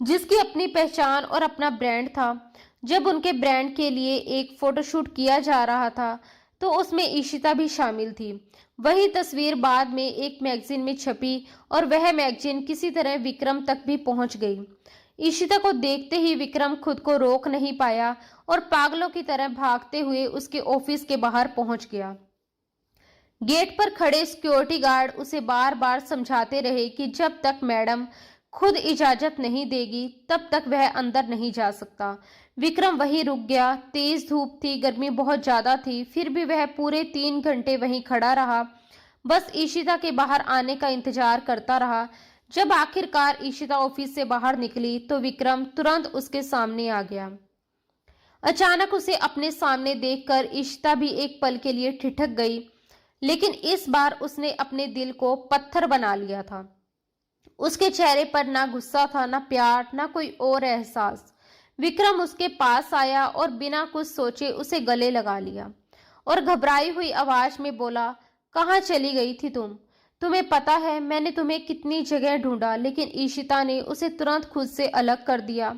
जिसकी अपनी पहचान और अपना ब्रांड था। जब उनके ब्रांड के लिए एक फोटोशूट किया जा रहा था तो उसमें ईशिता भी शामिल थी। वही तस्वीर बाद में एक मैगजीन में छपी और वह मैगजीन किसी तरह विक्रम तक भी पहुंच गई। ईशिता को देखते ही विक्रम खुद को रोक नहीं पाया और पागलों की तरह भागते हुए उसके ऑफिस के बाहर पहुंच गया। गेट पर खड़े सिक्योरिटी गार्ड उसे बार बार समझाते रहे कि जब तक मैडम खुद इजाजत नहीं देगी तब तक वह अंदर नहीं जा सकता। विक्रम वहीं रुक गया। तेज धूप थी, गर्मी बहुत ज्यादा थी, फिर भी वह पूरे 3 घंटे वहीं खड़ा रहा। बस ईशिता के बाहर आने का इंतजार करता रहा। जब आखिरकार ईशिता ऑफिस से बाहर निकली तो विक्रम तुरंत उसके सामने आ गया। अचानक उसे अपने सामने देखकर ईशिता भी एक पल के लिए ठिठक गई, लेकिन इस बार उसने अपने दिल को पत्थर बना लिया था। उसके चेहरे पर ना गुस्सा था, ना प्यार, ना कोई और एहसास। विक्रम उसके पास आया और बिना कुछ सोचे उसे गले लगा लिया और घबराई हुई आवाज में बोला, कहाँ चली गई थी तुम? तुम्हें पता है मैंने तुम्हें कितनी जगह ढूंढा। लेकिन ईशिता ने उसे तुरंत खुद से अलग कर दिया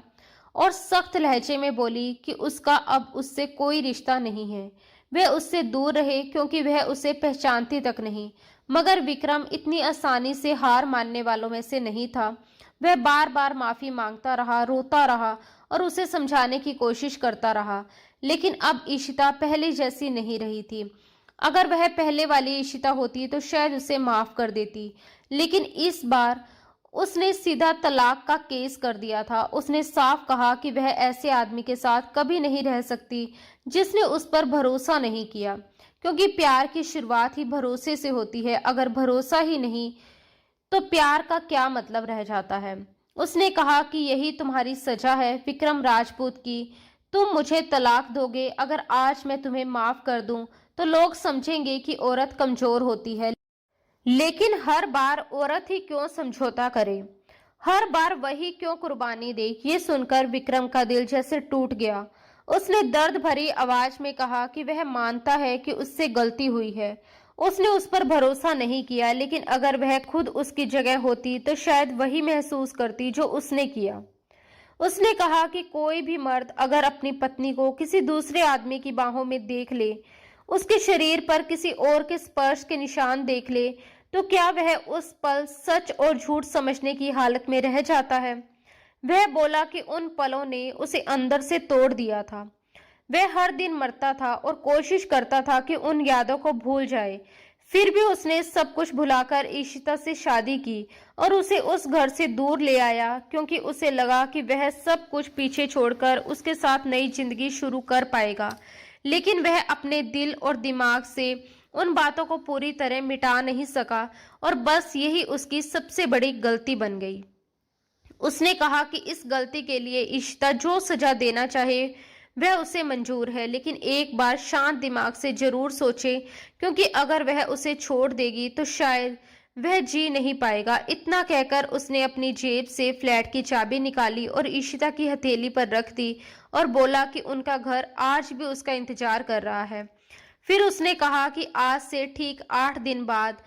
और सख्त लहजे में बोली कि उसका अब उससे कोई रिश्ता नहीं है। वह उससे दूर रहे क्योंकि वह उसे पहचानती तक नहीं। मगर विक्रम इतनी आसानी से हार मानने वालों में से नहीं था। वह बार बार माफी मांगता रहा, रोता रहा और उसे समझाने की कोशिश करता रहा। लेकिन अब ईशिता पहले जैसी नहीं रही थी। अगर वह पहले वाली ईशिता होती तो शायद उसे माफ कर देती, लेकिन इस बार उसने सीधा तलाक का केस कर दिया था। उसने साफ कहा कि वह ऐसे आदमी के साथ कभी नहीं रह सकती जिसने उस पर भरोसा नहीं किया, क्योंकि प्यार की शुरुआत ही भरोसे से होती है। अगर भरोसा ही नहीं तो प्यार का क्या मतलब रह जाता है। उसने कहा कि यही तुम्हारी सजा है विक्रम राजपूत की। तुम मुझे तलाक दोगे। अगर आज मैं तुम्हें माफ कर दूं तो लोग समझेंगे कि औरत कमजोर होती है, लेकिन हर बार औरत ही क्यों समझौता करे, हर बार वही क्यों कुर्बानी दे। ये सुनकर विक्रम का दिल जैसे टूट गया। उसने दर्द भरी आवाज में कहा कि वह मानता है कि उससे गलती हुई है। उसने उस पर भरोसा नहीं किया, लेकिन अगर वह खुद उसकी जगह होती तो शायद वही महसूस करती जो उसने किया। उसने कहा कि कोई भी मर्द अगर अपनी पत्नी को किसी दूसरे आदमी की बाहों में देख ले, उसके शरीर पर किसी और के स्पर्श के निशान देख ले, तो क्या वह उस पल सच और झूठ समझने की हालत में रह जाता है? वह बोला कि उन पलों ने उसे अंदर से तोड़ दिया था। वह हर दिन मरता था और कोशिश करता था कि उन यादों को भूल जाए। फिर भी उसने सब कुछ भुलाकर ईशिता से शादी की और उसे उस घर से दूर ले आया, क्योंकि उसे लगा कि वह सब कुछ पीछे छोड़कर उसके साथ नई जिंदगी शुरू कर पाएगा। लेकिन वह अपने दिल और दिमाग से उन बातों को पूरी तरह मिटा नहीं सका और बस यही उसकी सबसे बड़ी गलती बन गई। उसने कहा कि इस गलती के लिए ईशिता जो सजा देना चाहे वह उसे मंजूर है, लेकिन एक बार शांत दिमाग से जरूर सोचे, क्योंकि अगर वह उसे छोड़ देगी तो शायद वह जी नहीं पाएगा। इतना कहकर उसने अपनी जेब से फ्लैट की चाबी निकाली और ईशिता की हथेली पर रख दी और बोला कि उनका घर आज भी उसका इंतजार कर रहा है। फिर उसने कहा कि आज से ठीक 8 दिन बाद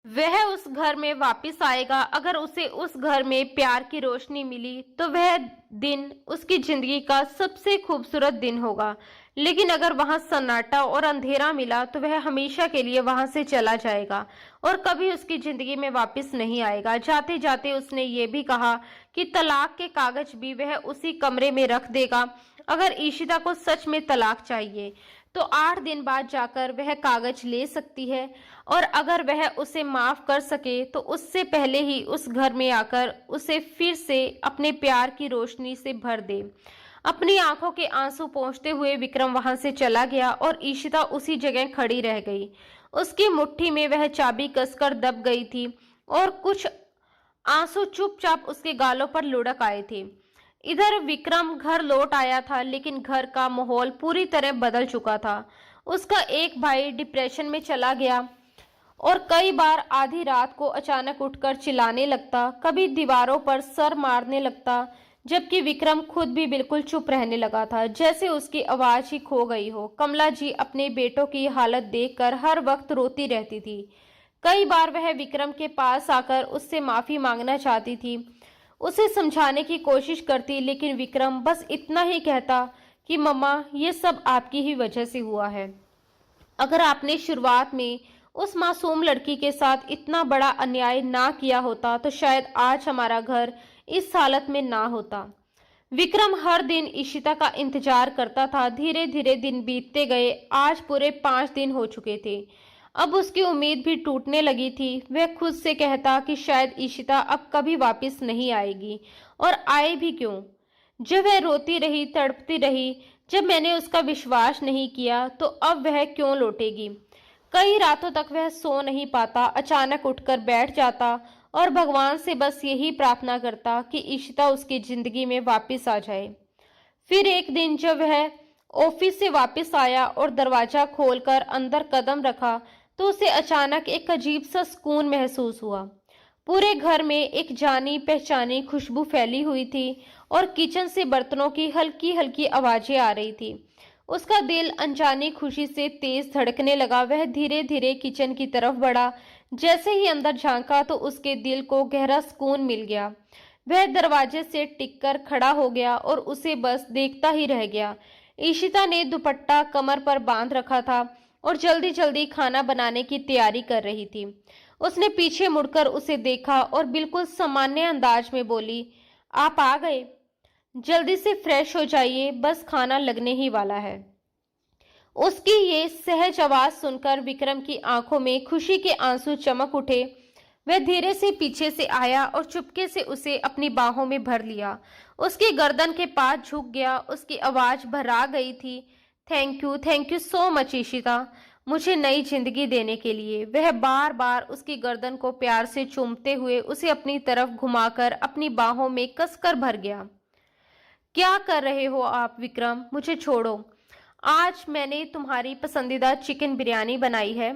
वह उस घर में वापस आएगा। अगर उसे उस घर में प्यार की रोशनी मिली तो वह दिन उसकी जिंदगी का सबसे खूबसूरत दिन होगा, लेकिन अगर वहां सन्नाटा और अंधेरा मिला तो वह हमेशा के लिए वहां से चला जाएगा और कभी उसकी जिंदगी में वापस नहीं आएगा। जाते जाते उसने ये भी कहा कि तलाक के कागज भी वह उसी कमरे में रख देगा। अगर ईशिता को सच में तलाक चाहिए तो 8 दिन बाद जाकर वह कागज ले सकती है, और अगर वह उसे माफ कर सके तो उससे पहले ही उस घर में आकर उसे फिर से अपने प्यार की रोशनी से भर दे। अपनी आंखों के आंसू पोंछते हुए विक्रम वहां से चला गया और ईशिता उसी जगह खड़ी रह गई। उसकी मुट्ठी में वह चाबी कसकर दब गई थी और कुछ आंसू चुपचाप उसके गालों पर लुढ़क आए थे। इधर विक्रम घर लौट आया था, लेकिन घर का माहौल पूरी तरह बदल चुका था। उसका एक भाई डिप्रेशन में चला गया और कई बार आधी रात को अचानक उठकर चिल्लाने लगता, कभी दीवारों पर सर मारने लगता, जबकि विक्रम खुद भी बिल्कुल चुप रहने लगा था, जैसे उसकी आवाज ही खो गई हो। कमला जी अपने बेटों की हालत देखकर हर वक्त रोती रहती थी। कई बार वह विक्रम के पास आकर उससे माफी मांगना चाहती थी, उसे समझाने की कोशिश करती, लेकिन विक्रम बस इतना ही कहता कि मम्मा ये सब आपकी ही वजह से हुआ है। अगर आपने शुरुआत में उस मासूम लड़की के साथ इतना बड़ा अन्याय ना किया होता तो शायद आज हमारा घर इस हालत में ना होता। विक्रम हर दिन ईशिता का इंतजार करता था। धीरे धीरे दिन बीतते गए। आज पूरे 5 दिन हो चुके थे। अब उसकी उम्मीद भी टूटने लगी थी। वह खुद से कहता कि शायद ईशिता अब कभी वापस नहीं आएगी, और आए भी क्यों। जब वह रोती रही, तड़पती रही, जब मैंने उसका विश्वास नहीं किया, तो अब वह क्यों लौटेगी। कई रातों तक वह सो नहीं पाता, अचानक उठकर बैठ जाता और भगवान से बस यही प्रार्थना करता कि ईशिता उसकी जिंदगी में वापस आ जाए। फिर एक दिन जब वह ऑफिस से वापस आया और दरवाजा खोलकर अंदर कदम रखा, तो उसे अचानक एक अजीब सा सुकून महसूस हुआ। पूरे घर में एक जानी पहचानी खुशबू फैली हुई थी और किचन से बर्तनों की हल्की हल्की आवाजें आ रही थी। उसका दिल अनजानी खुशी से तेज धड़कने लगा। वह धीरे धीरे किचन की तरफ बढ़ा। जैसे ही अंदर झांका तो उसके दिल को गहरा सुकून मिल गया। वह दरवाजे से टिककर खड़ा हो गया और उसे बस देखता ही रह गया। ईशिता ने दुपट्टा कमर पर बांध रखा था और जल्दी जल्दी खाना बनाने की तैयारी कर रही थी। उसने पीछे मुड़कर उसे देखा और बिल्कुल सामान्य अंदाज में बोली, आप आ गए? जल्दी से फ्रेश हो जाइए, बस खाना लगने ही वाला है। उसकी ये सहज आवाज सुनकर विक्रम की आंखों में खुशी के आंसू चमक उठे। वह धीरे से पीछे से आया और चुपके से उसे अपनी बाहों में भर लिया। उसकी गर्दन के पास झुक गया। उसकी आवाज भरा गई थी, थैंक यू सो मच ईशिता, मुझे नई जिंदगी देने के लिए। वह बार बार उसकी गर्दन को प्यार से चूमते हुए उसे अपनी तरफ घुमाकर अपनी बाहों में कसकर भर गया। क्या कर रहे हो आप विक्रम, मुझे छोड़ो। आज मैंने तुम्हारी पसंदीदा चिकन बिरयानी बनाई है,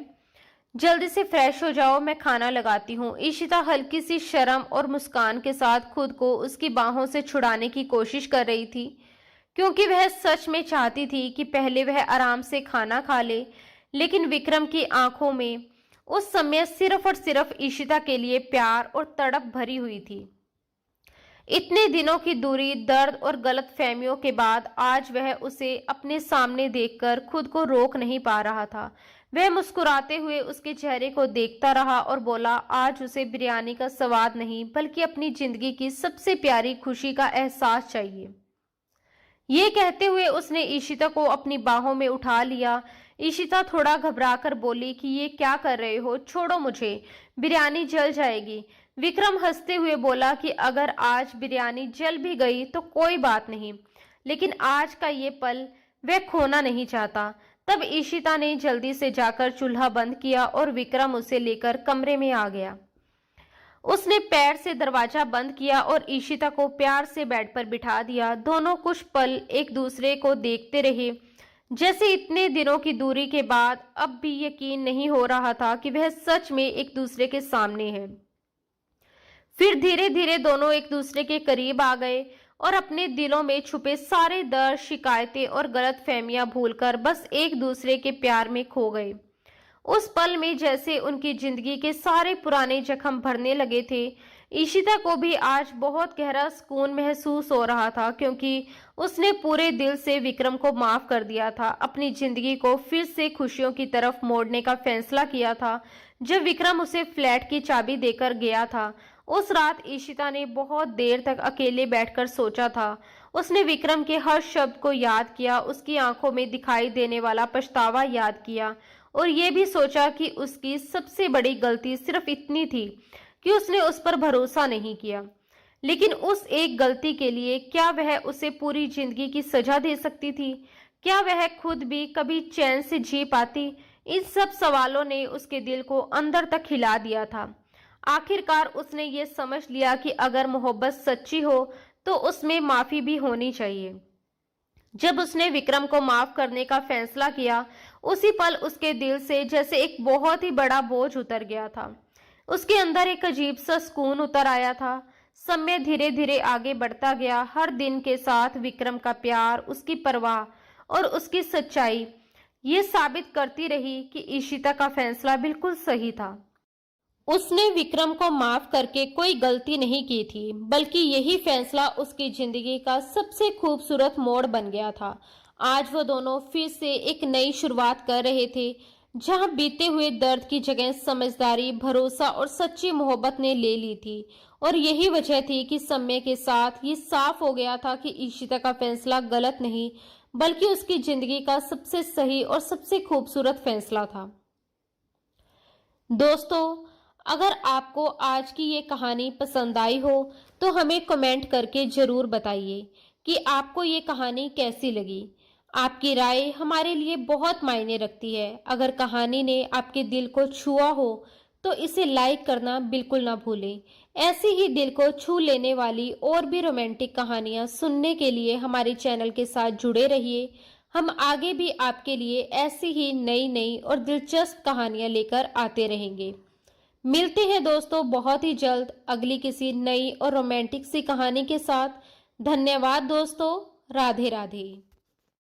जल्दी से फ्रेश हो जाओ, मैं खाना लगाती हूँ। ईशिता हल्की सी शर्म और मुस्कान के साथ खुद को उसकी बाहों से छुड़ाने की कोशिश कर रही थी, क्योंकि वह सच में चाहती थी कि पहले वह आराम से खाना खा ले। लेकिन विक्रम की आंखों में उस समय सिर्फ और सिर्फ ईशिता के लिए प्यार और तड़प भरी हुई थी। इतने दिनों की दूरी, दर्द और गलतफहमियों के बाद आज वह उसे अपने सामने देखकर खुद को रोक नहीं पा रहा था। वह मुस्कुराते हुए उसके चेहरे को देखता रहा और बोला, आज उसे बिरयानी का स्वाद नहीं बल्कि अपनी जिंदगी की सबसे प्यारी खुशी का एहसास चाहिए। ये कहते हुए उसने ईशिता को अपनी बाहों में उठा लिया। ईशिता थोड़ा घबराकर बोली कि ये क्या कर रहे हो, छोड़ो मुझे, बिरयानी जल जाएगी। विक्रम हंसते हुए बोला कि अगर आज बिरयानी जल भी गई तो कोई बात नहीं, लेकिन आज का ये पल वह खोना नहीं चाहता। तब ईशिता ने जल्दी से जाकर चूल्हा बंद किया और विक्रम उसे लेकर कमरे में आ गया। उसने पैर से दरवाजा बंद किया और ईशिता को प्यार से बेड पर बिठा दिया। दोनों कुछ पल एक दूसरे को देखते रहे, जैसे इतने दिनों की दूरी के बाद अब भी यकीन नहीं हो रहा था कि वह सच में एक दूसरे के सामने है। फिर धीरे धीरे दोनों एक दूसरे के करीब आ गए और अपने दिलों में छुपे सारे दर्द, शिकायतें और गलतफहमियां भूलकर बस एक दूसरे के प्यार में खो गए। उस पल में जैसे उनकी जिंदगी के सारे पुराने जख्म भरने लगे थे। ईशिता को भी आज बहुत गहरा सुकून महसूस हो रहा था, क्योंकि उसने पूरे दिल से विक्रम को माफ कर दिया था, अपनी जिंदगी को फिर से खुशियों की तरफ मोड़ने का फैसला किया था। जब विक्रम उसे फ्लैट की चाबी देकर गया था, उस रात ईशिता ने बहुत देर तक अकेले बैठकर सोचा था। उसने विक्रम के हर शब्द को याद किया, उसकी आंखों में दिखाई देने वाला पछतावा याद किया और ये भी सोचा कि उसकी सबसे बड़ी गलती सिर्फ इतनी थी कि उसने उस पर भरोसा नहीं किया। लेकिन उस एक गलती के लिए क्या वह उसे पूरी जिंदगी की सजा दे सकती थी? क्या वह खुद भी कभी चैन से जी पाती? इन सब सवालों ने उसके दिल को अंदर तक हिला दिया था। आखिरकार उसने ये समझ लिया कि अगर मोहब्बत सच्ची हो तो उसमें माफी भी होनी चाहिए। जब उसने विक्रम को माफ करने का फैसला किया, उसी पल उसके दिल से जैसे एक बहुत ही बड़ा बोझ उतर गया था। उसके अंदर एक अजीब सा सुकून उतर आया था। समय धीरे धीरे आगे बढ़ता गया। हर दिन के साथ विक्रम का प्यार, उसकी परवाह और उसकी सच्चाई ये साबित करती रही कि ईशिता का फैसला बिल्कुल सही था। उसने विक्रम को माफ करके कोई गलती नहीं की थी, बल्कि यही फैसला उसकी जिंदगी का सबसे खूबसूरत मोड़ बन गया था। आज वो दोनों फिर से एक नई शुरुआत कर रहे थे, जहां बीते हुए दर्द की जगह समझदारी, भरोसा और सच्ची मोहब्बत ने ले ली थी। और यही वजह थी कि समय के साथ ये साफ हो गया था कि ईशिता का फैसला गलत नहीं, बल्कि उसकी जिंदगी का सबसे सही और सबसे खूबसूरत फैसला था। दोस्तों, अगर आपको आज की ये कहानी पसंद आई हो तो हमें कमेंट करके ज़रूर बताइए कि आपको ये कहानी कैसी लगी। आपकी राय हमारे लिए बहुत मायने रखती है। अगर कहानी ने आपके दिल को छुआ हो तो इसे लाइक करना बिल्कुल ना भूलें। ऐसी ही दिल को छू लेने वाली और भी रोमांटिक कहानियाँ सुनने के लिए हमारे चैनल के साथ जुड़े रहिए। हम आगे भी आपके लिए ऐसी ही नई नई और दिलचस्प कहानियां लेकर आते रहेंगे। मिलते हैं दोस्तों बहुत ही जल्द अगली किसी नई और रोमांटिक सी कहानी के साथ। धन्यवाद दोस्तों। राधे राधे।